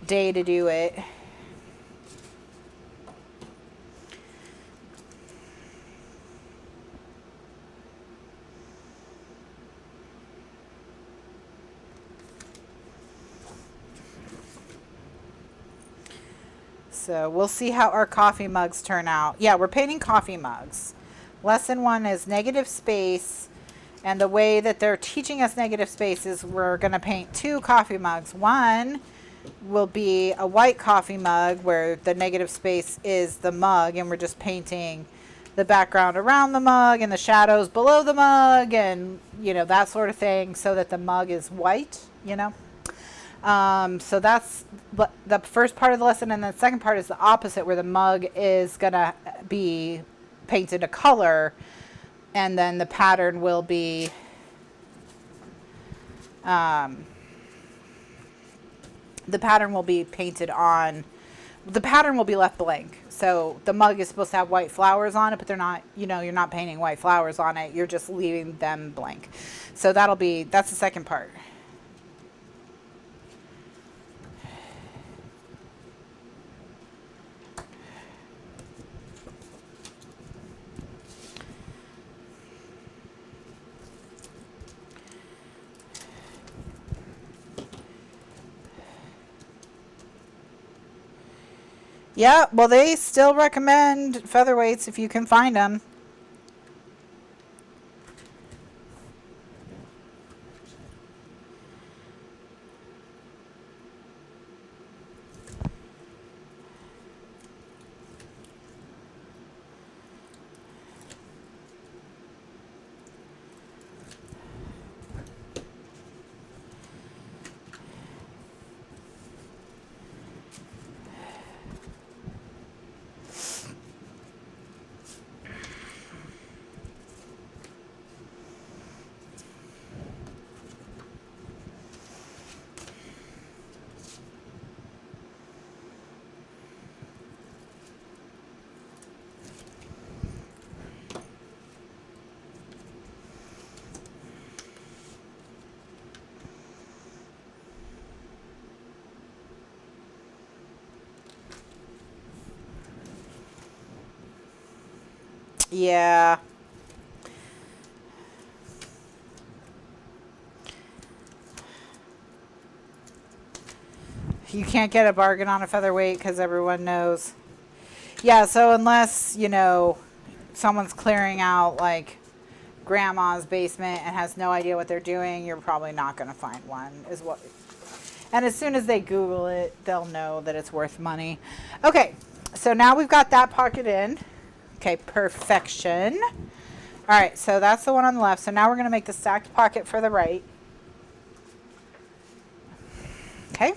day to do it. So we'll see how our coffee mugs turn out. Yeah, we're painting coffee mugs. Lesson 1 is negative space. And the way that they're teaching us negative space is we're going to paint 2 coffee mugs. One will be a white coffee mug where the negative space is the mug, and we're just painting the background around the mug and the shadows below the mug and, you know, that sort of thing so that the mug is white, you know. So that's the first part of the lesson, and the second part is the opposite, where the mug is gonna be painted a color, and then the pattern will be painted on. The pattern will be left blank. So the mug is supposed to have white flowers on it, but they're not, you know, you're not painting white flowers on it. You're just leaving them blank. So that's the second part. Yeah, well, they still recommend featherweights if you can find them. Yeah. You can't get a bargain on a featherweight because everyone knows. Yeah, so unless, you know, someone's clearing out like grandma's basement and has no idea what they're doing, you're probably not going to find one, is what. And as soon as they Google it, they'll know that it's worth money. Okay, so now we've got that pocket in. Okay, perfection. All right, so that's the one on the left. So now we're going to make the stacked pocket for the right. Okay.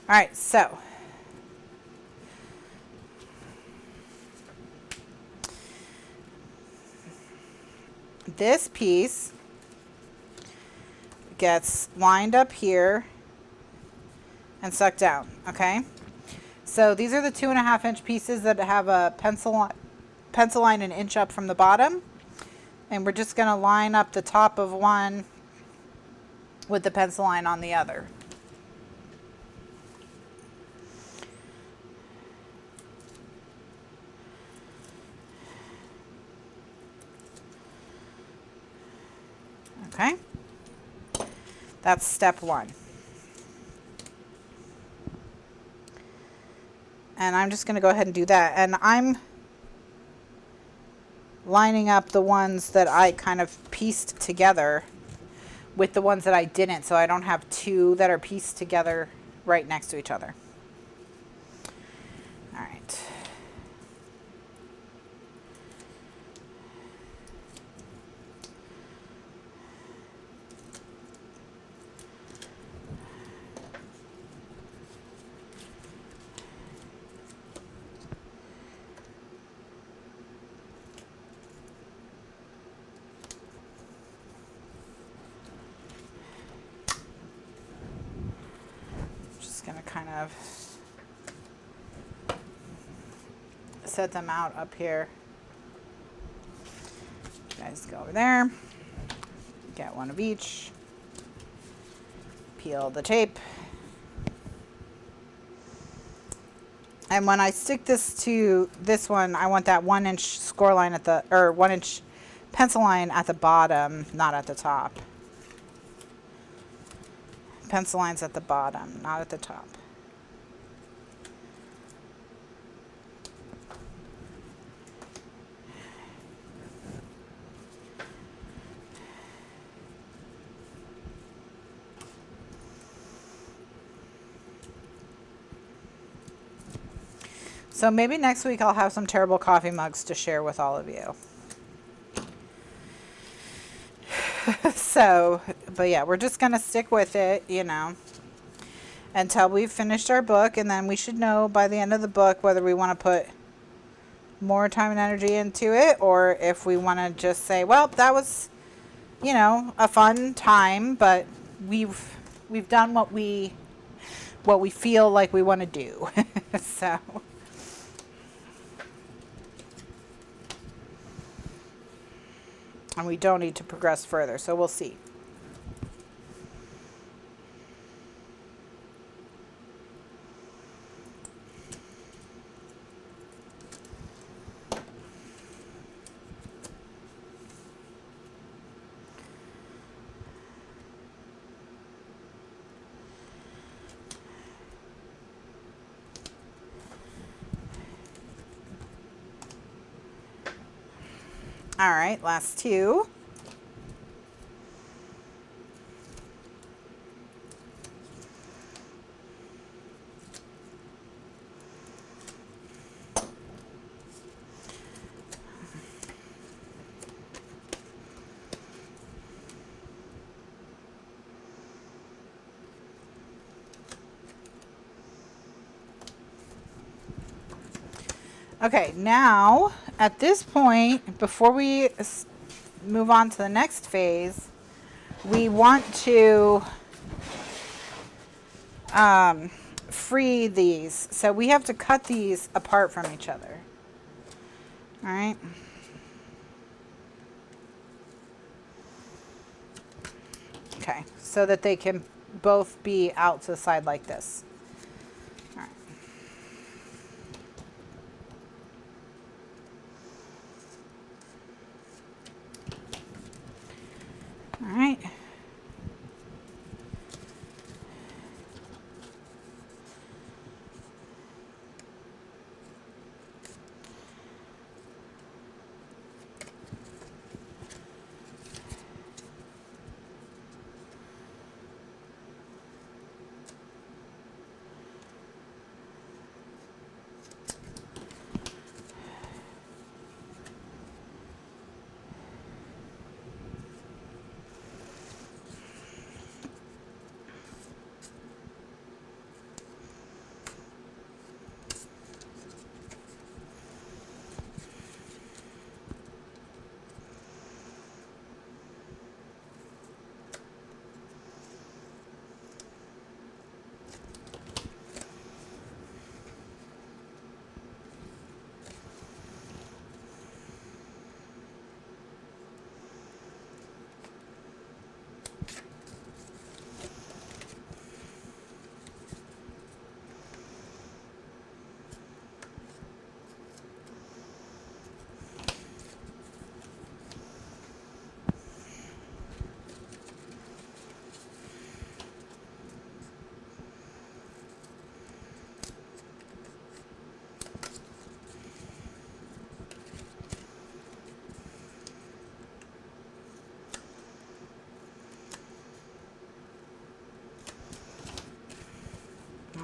All right, so this piece gets lined up here and sucked down, okay? So these are the 2.5-inch pieces that have a pencil line an inch up from the bottom. And we're just gonna line up the top of one with the pencil line on the other. Okay, that's step one. And I'm just going to go ahead and do that. And I'm lining up the ones that I kind of pieced together with the ones that I didn't, so I don't have two that are pieced together right next to each other. All right. Going to kind of set them out up here. You guys go over there, get one of each, peel the tape, and when I stick this to this one, I want that 1-inch score line at the, or 1-inch pencil line at the bottom, not at the top. Pencil lines at the bottom, not at the top. So maybe next week I'll have some terrible coffee mugs to share with all of you. So, but yeah, we're just going to stick with it, you know, until we've finished our book. And then we should know by the end of the book whether we want to put more time and energy into it, or if we want to just say, well, that was, you know, a fun time, but we've done what we feel like we want to do. So. And we don't need to progress further, so we'll see. All right, last two. Okay, now at this point, before we move on to the next phase, we want to free these. So we have to cut these apart from each other. All right. Okay, so that they can both be out to the side like this. All right.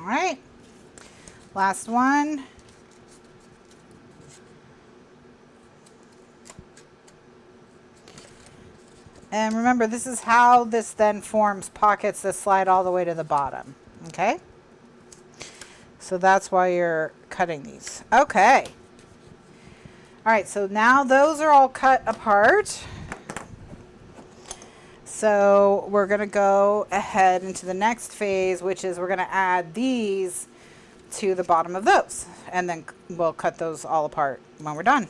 right, last one. And remember, this is how this then forms pockets that slide all the way to the bottom. Okay? So that's why you're cutting these. Okay. All right, so now those are all cut apart. So we're going to go ahead into the next phase, which is we're going to add these to the bottom of those. And then we'll cut those all apart when we're done.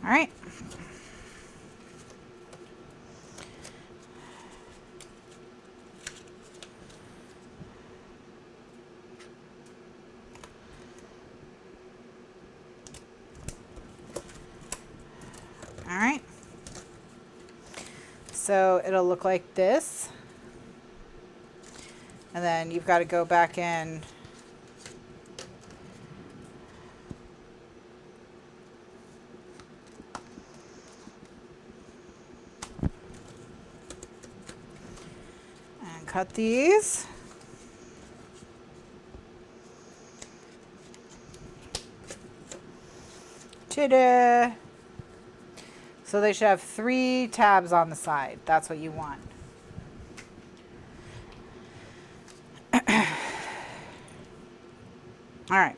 All right. All right. So it'll look like this. And then you've got to go back in and cut these. Ta-da! So they should have 3 tabs on the side. That's what you want. All right.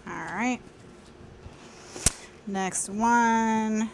All right. Next one.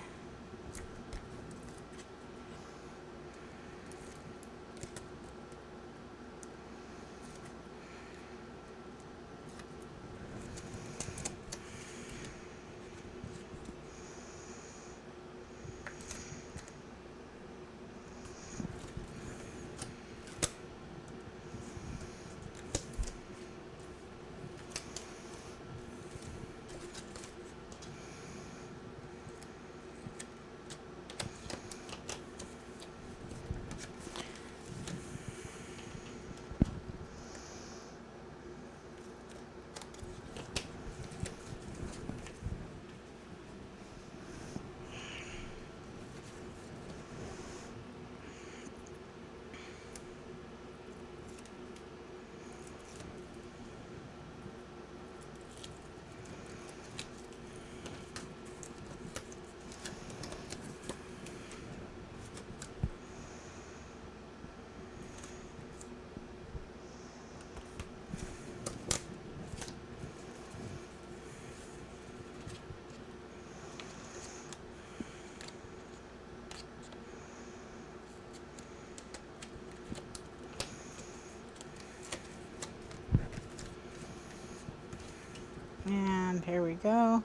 And here we go.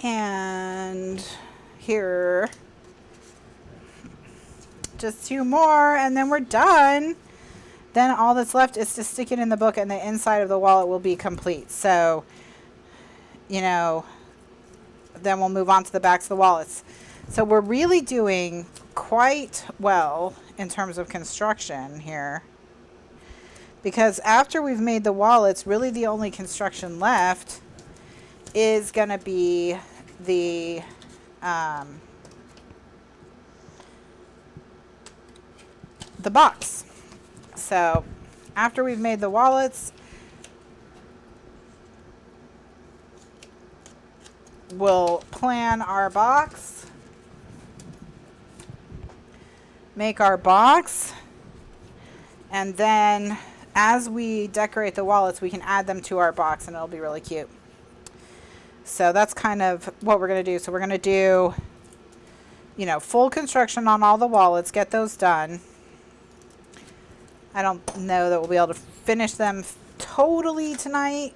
And here, just 2 more and then we're done. Then all that's left is to stick it in the book and the inside of the wallet will be complete. So, you know, then we'll move on to the backs of the wallets. So we're really doing quite well in terms of construction here. Because after we've made the wallets, really the only construction left is going to be the box. So after we've made the wallets, we'll plan our box. make our box, and then as we decorate the wallets, we can add them to our box and it'll be really cute. So that's kind of what we're going to do. So we're going to do, you know, full construction on all the wallets, get those done. I don't know that we'll be able to finish them totally tonight,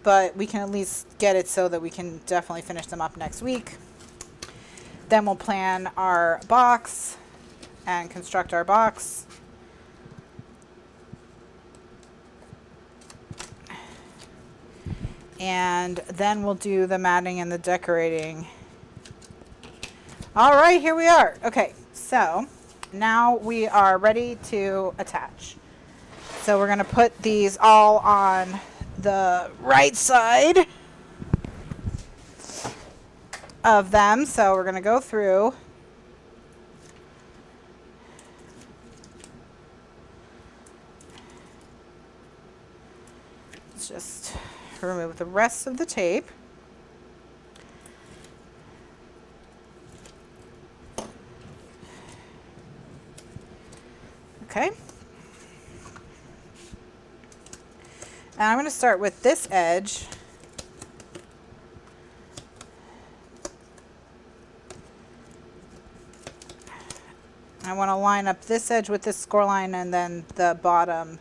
but we can at least get it so that we can definitely finish them up next week. Then we'll plan our box and construct our box. And then we'll do the matting and the decorating. All right, here we are. Okay, so now we are ready to attach. So we're going to put these all on the right side of them. So we're going to go through. Let's just remove the rest of the tape. Okay. And I'm going to start with this edge. I want to line up this edge with this score line and then the bottom.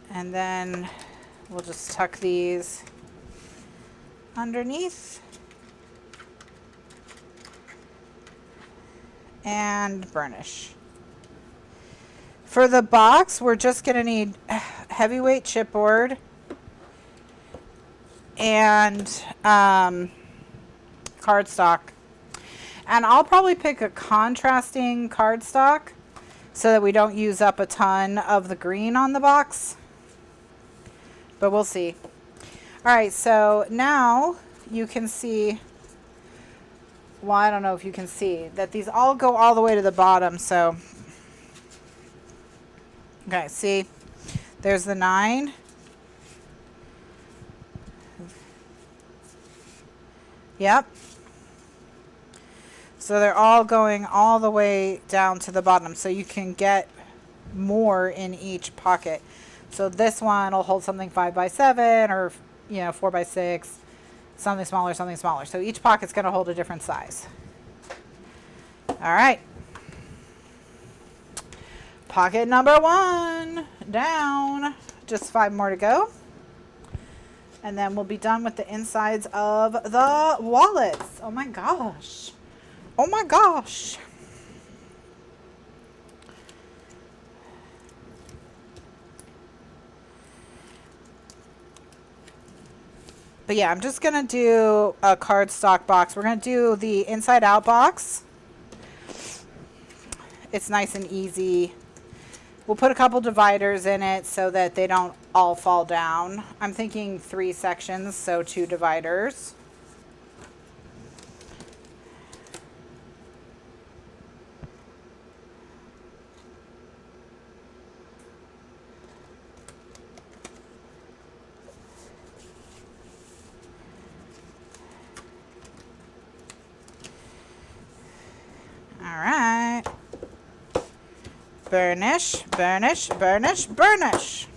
And then we'll just tuck these underneath and burnish. For the box, we're just going to need heavyweight chipboard and cardstock. And I'll probably pick a contrasting cardstock so that we don't use up a ton of the green on the box. But we'll see. All right, so now you can see, well, I don't know if you can see, that these all go all the way to the bottom. So, okay, see, there's the 9. Yep. So they're all going all the way down to the bottom. So you can get more in each pocket. So this one will hold something 5 by 7 or, you know, 4 by 6, something smaller, something smaller. So each pocket's going to hold a different size. All right. Pocket number 1 down. Just 5 more to go. And then we'll be done with the insides of the wallets. Oh my gosh. Oh my gosh. But yeah, I'm just going to do a cardstock box. We're going to do the inside out box. It's nice and easy. We'll put a couple dividers in it so that they don't all fall down. I'm thinking 3 sections, so 2 dividers. All right. Burnish, burnish, burnish, burnish.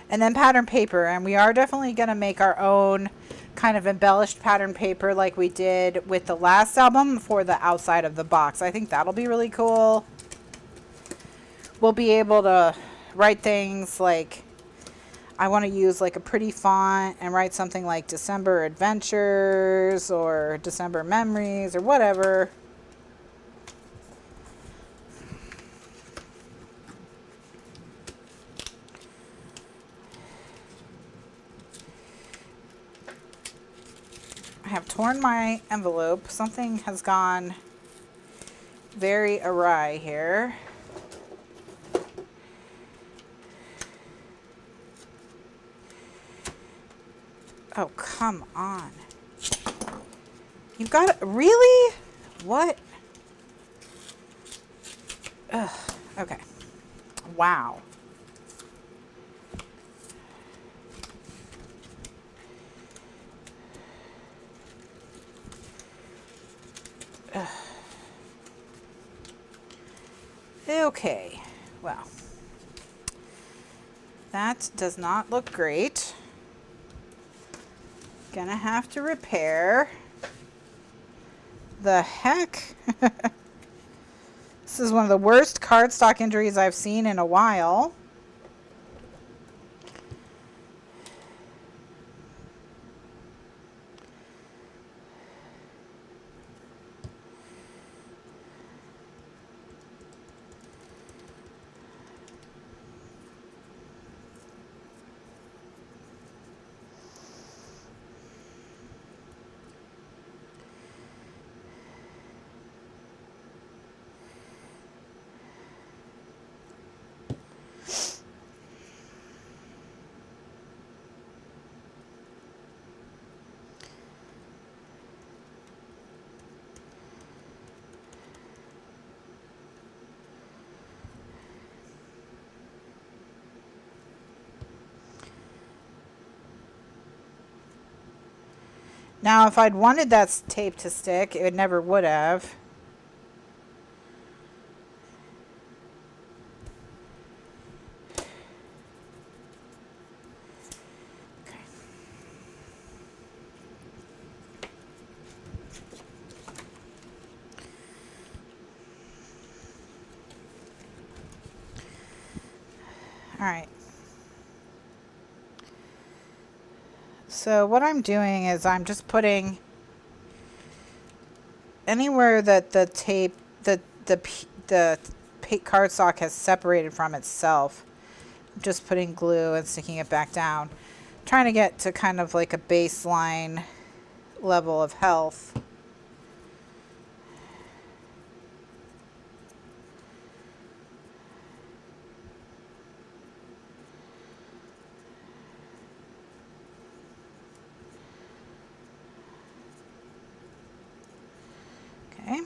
And then pattern paper, and we are definitely going to make our own kind of embellished pattern paper like we did with the last album for the outside of the box. I think that'll be really cool. We'll be able to write things like, I want to use like a pretty font and write something like December Adventures or December Memories or whatever. I have torn my envelope. Something has gone very awry here. Oh, come on. You've got it. Really? What? Ugh. Okay. Wow. Ugh. Okay. Well, that does not look great. Gonna have to repair. The heck? This is one of the worst cardstock injuries I've seen in a while. Now, if I'd wanted that tape to stick, it never would have. Okay. All right. So what I'm doing is I'm just putting anywhere that the tape, the cardstock has separated from itself. I'm just putting glue and sticking it back down, trying to get to kind of like a baseline level of health. Okay.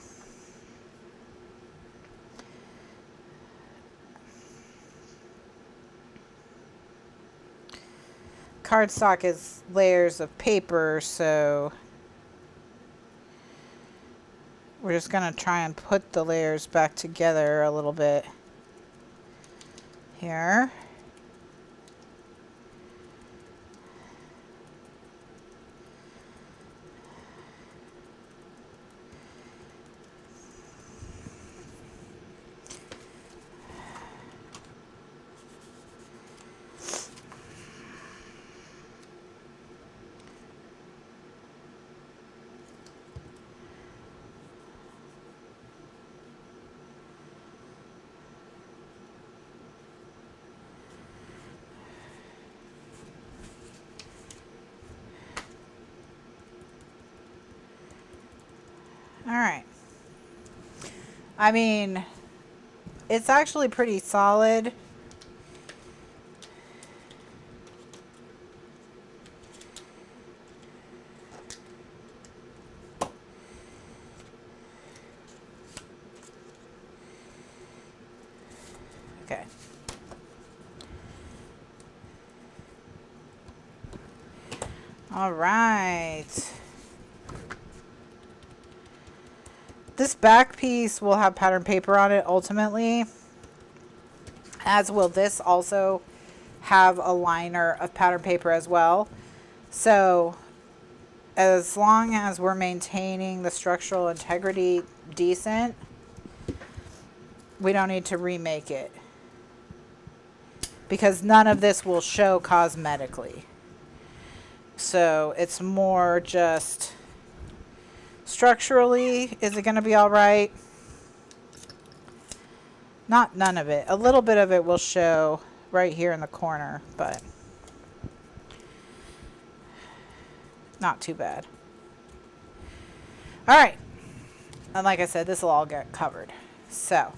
Cardstock is layers of paper, so we're just going to try and put the layers back together a little bit here. All right. I mean, it's actually pretty solid. Okay. All right. This back piece will have pattern paper on it ultimately, as will this also have a liner of pattern paper as well. So as long as we're maintaining the structural integrity decent, we don't need to remake it, because none of this will show cosmetically. So it's more just structurally, is it going to be all right? Not none of it. A little bit of it will show right here in the corner, but not too bad. All right. And like I said, this will all get covered. So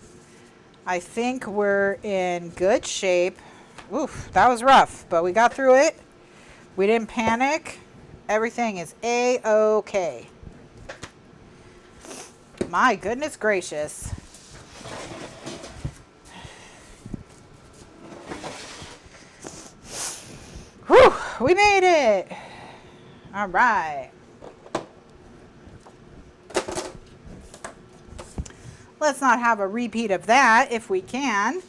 I think we're in good shape. Oof, that was rough, but we got through it. We didn't panic. Everything is A-okay. My goodness gracious. Whew, we made it. All right. Let's not have a repeat of that if we can.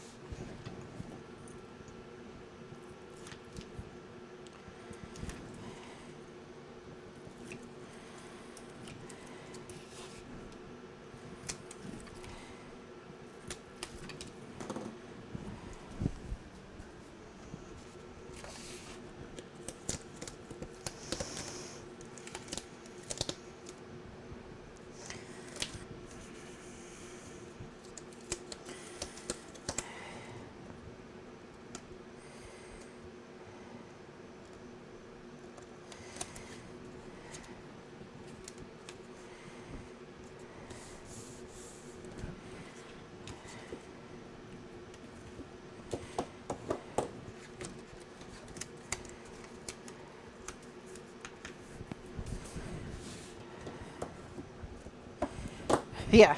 Yeah,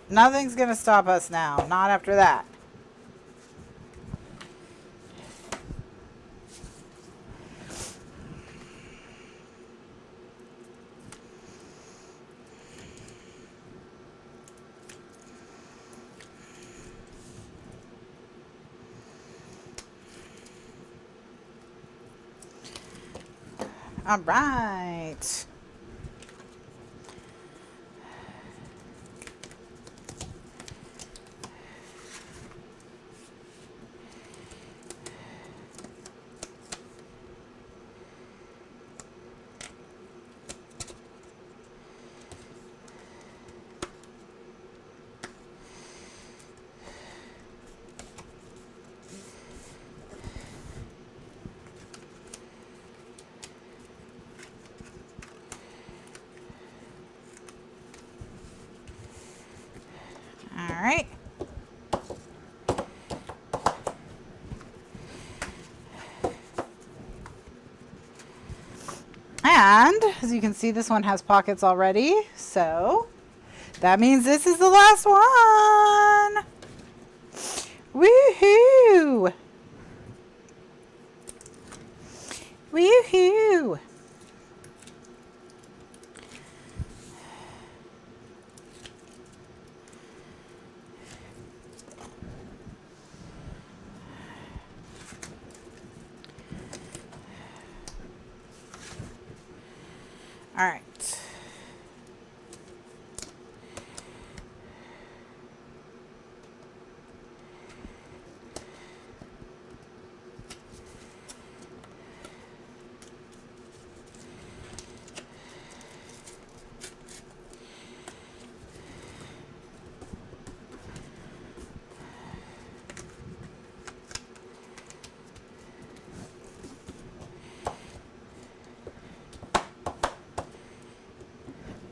nothing's going to stop us now. Not after that. All right. All right. And as you can see, this one has pockets already. So that means this is the last one. Woohoo! Woohoo! All right.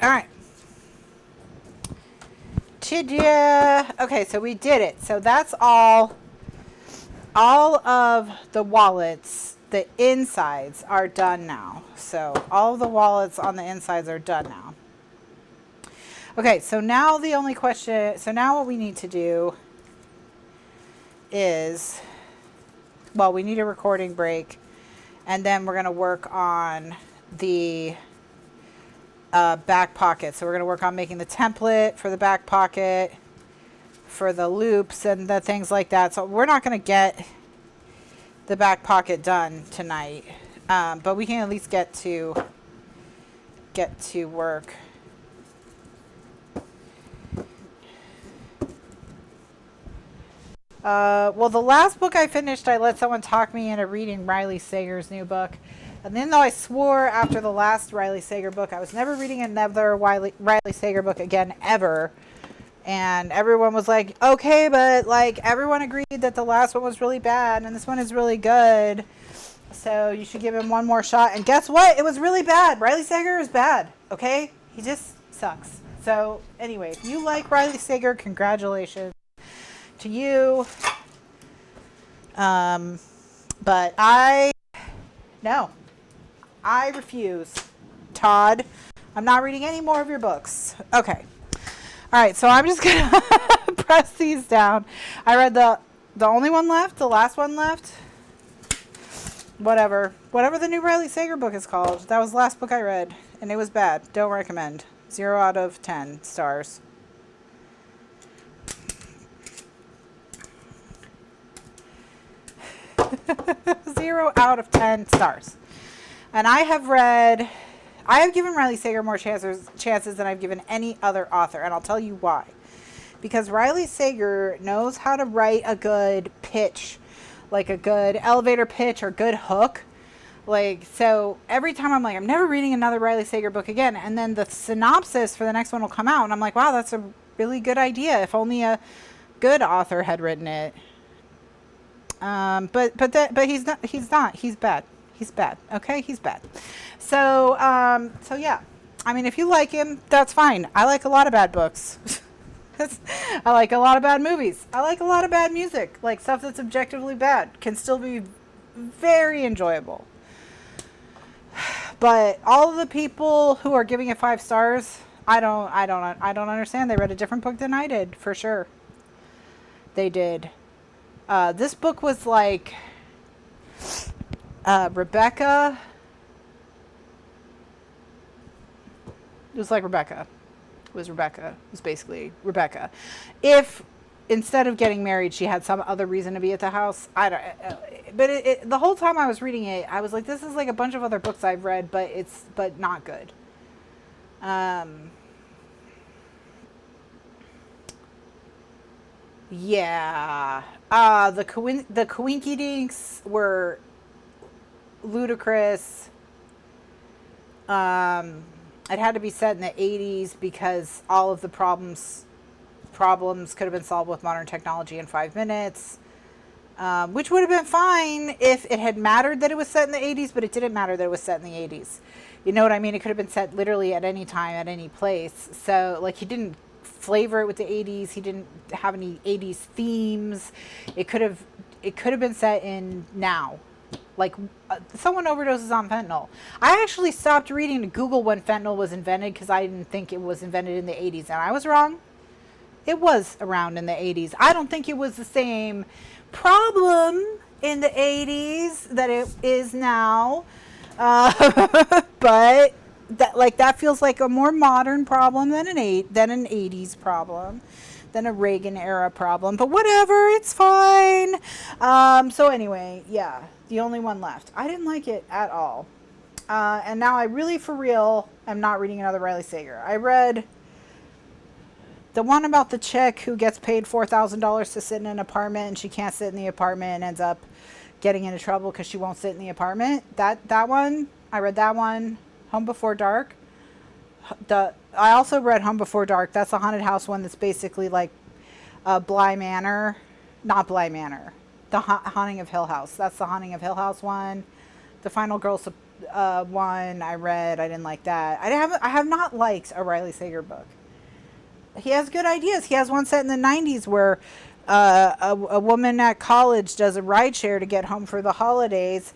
All right. Okay, so we did it. So that's all of the wallets, the insides are done now. So all of the wallets on the insides are done now. Okay, so now the only question, so now what we need to do is, well, we need a recording break, and then we're going to work on the back pocket. So we're going to work on making the template for the back pocket, for the loops and the things like that. So we're not going to get the back pocket done tonight, but we can at least get to work. Well, the last book I finished, I let someone talk me into reading Riley Sager's new book. And then though I swore after the last Riley Sager book, I was never reading another Riley Sager book again, ever. And everyone was like, okay, but like everyone agreed that the last one was really bad and this one is really good. So you should give him one more shot. And guess what? It was really bad. Riley Sager is bad, okay? He just sucks. So anyway, if you like Riley Sager, congratulations to you. But no, I refuse. Todd, I'm not reading any more of your books. Okay. All right, so I'm just going to press these down. I read the only one left, the last one left. Whatever the new Riley Sager book is called. That was the last book I read, and it was bad. Don't recommend. 0 out of 10 stars. Zero out of 10 stars. And I have given Riley Sager more chances than I've given any other author, and I'll tell you why. Because Riley Sager knows how to write a good pitch, like a good elevator pitch or good hook. Like, so every time I'm like, I'm never reading another Riley Sager book again. And then the synopsis for the next one will come out, and I'm like, wow, that's a really good idea. If only a good author had written it. But he's not. He's bad. He's bad. Okay, he's bad. So yeah. I mean, if you like him, that's fine. I like a lot of bad books. I like a lot of bad movies. I like a lot of bad music. Like, stuff that's objectively bad can still be very enjoyable. But all of the people who are giving it 5 stars, I don't understand. They read a different book than I did, for sure. They did. This book was like Rebecca. It was like Rebecca. It was basically Rebecca. If instead of getting married, she had some other reason to be at the house. But the whole time I was reading it, I was like, this is like a bunch of other books I've read, but not good. Yeah. The Coinky Dinks were ludicrous. It had to be set in the 80s because all of the problems could have been solved with modern technology in 5 minutes, which would have been fine if it had mattered that it was set in the 80s, but it didn't matter that it was set in the 80s. You know what I mean? It could have been set literally at any time, at any place. So, like, he didn't flavor it with the 80s. He didn't have any 80s themes. It could have been set in now. Like, someone overdoses on fentanyl. I actually stopped reading to Google when fentanyl was invented because I didn't think it was invented in the 80s, and I was wrong. It was around in the 80s. I don't think it was the same problem in the 80s that it is now. But that feels like a more modern problem than an 80s problem, than a Reagan era problem. But whatever, it's fine. So anyway, yeah, the only one left. I didn't like it at all. And now I really, for real, am not reading another Riley Sager. I read the one about the chick who gets paid $4,000 to sit in an apartment, and she can't sit in the apartment and ends up getting into trouble because she won't sit in the apartment. That one, I read that one. Home Before Dark. I also read Home Before Dark. That's a haunted house one that's basically like Bly Manor. Not Bly Manor. The Haunting of Hill House. That's the Haunting of Hill House one. The Final Girls one I read. I didn't like that. I have not liked a Riley Sager book. He has good ideas. He has one set in the 90s where a woman at college does a rideshare to get home for the holidays,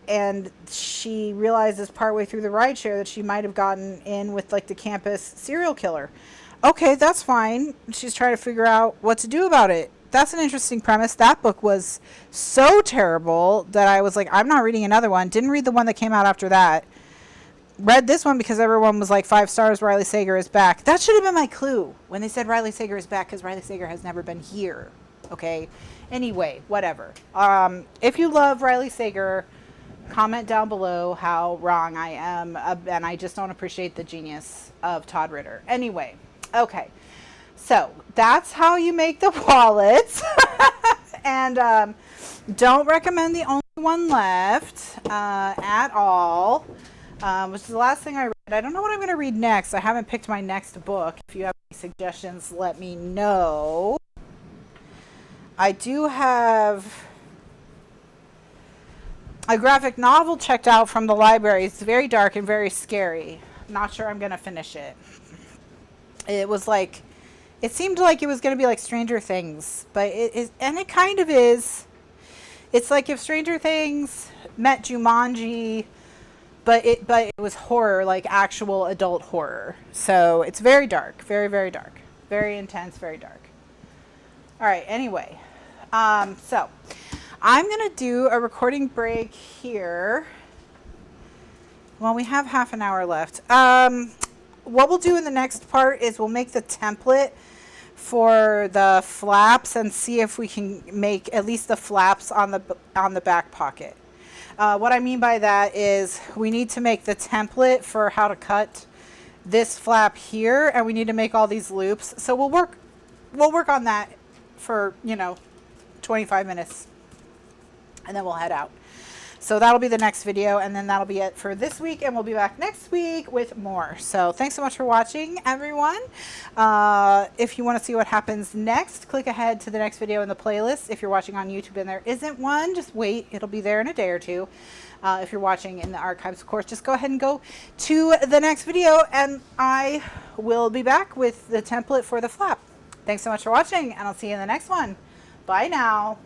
and she realizes partway through the rideshare that she might have gotten in with like the campus serial killer. Okay, that's fine. She's trying to figure out what to do about it. That's an interesting premise. That book was so terrible that I was like, I'm not reading another one. Didn't read the one that came out after that. Read this one because everyone was like 5 stars, Riley Sager is back. That should have been my clue when they said Riley Sager is back, because Riley Sager has never been here. Okay? Anyway, whatever. If you love Riley Sager, comment down below how wrong I am, and I just don't appreciate the genius of Todd Ritter. Anyway, okay. So, that's how you make the wallets. And don't recommend the only one left at all. Which is the last thing I read. I don't know what I'm going to read next. I haven't picked my next book. If you have any suggestions, let me know. I do have a graphic novel checked out from the library. It's very dark and very scary. Not sure I'm going to finish it. It was like, it seemed like it was going to be like Stranger Things, but it is, and it kind of is. It's like if Stranger Things met Jumanji, but it was horror, like actual adult horror. So it's very dark, very, very dark, very intense, very dark. All right, anyway, so I'm going to do a recording break here. Well, we have half an hour left. What we'll do in the next part is we'll make the template for the flaps and see if we can make at least the flaps on the back pocket. What I mean by that is we need to make the template for how to cut this flap here, and we need to make all these loops. So we'll work on that for, you know, 25 minutes, and then we'll head out. So that'll be the next video, and then that'll be it for this week, and we'll be back next week with more. So thanks so much for watching, everyone. If you want to see what happens next, click ahead to the next video in the playlist. If you're watching on YouTube and there isn't one, just wait. It'll be there in a day or two. If you're watching in the archives, of course, just go ahead and go to the next video, and I will be back with the template for the flap. Thanks so much for watching, and I'll see you in the next one. Bye now.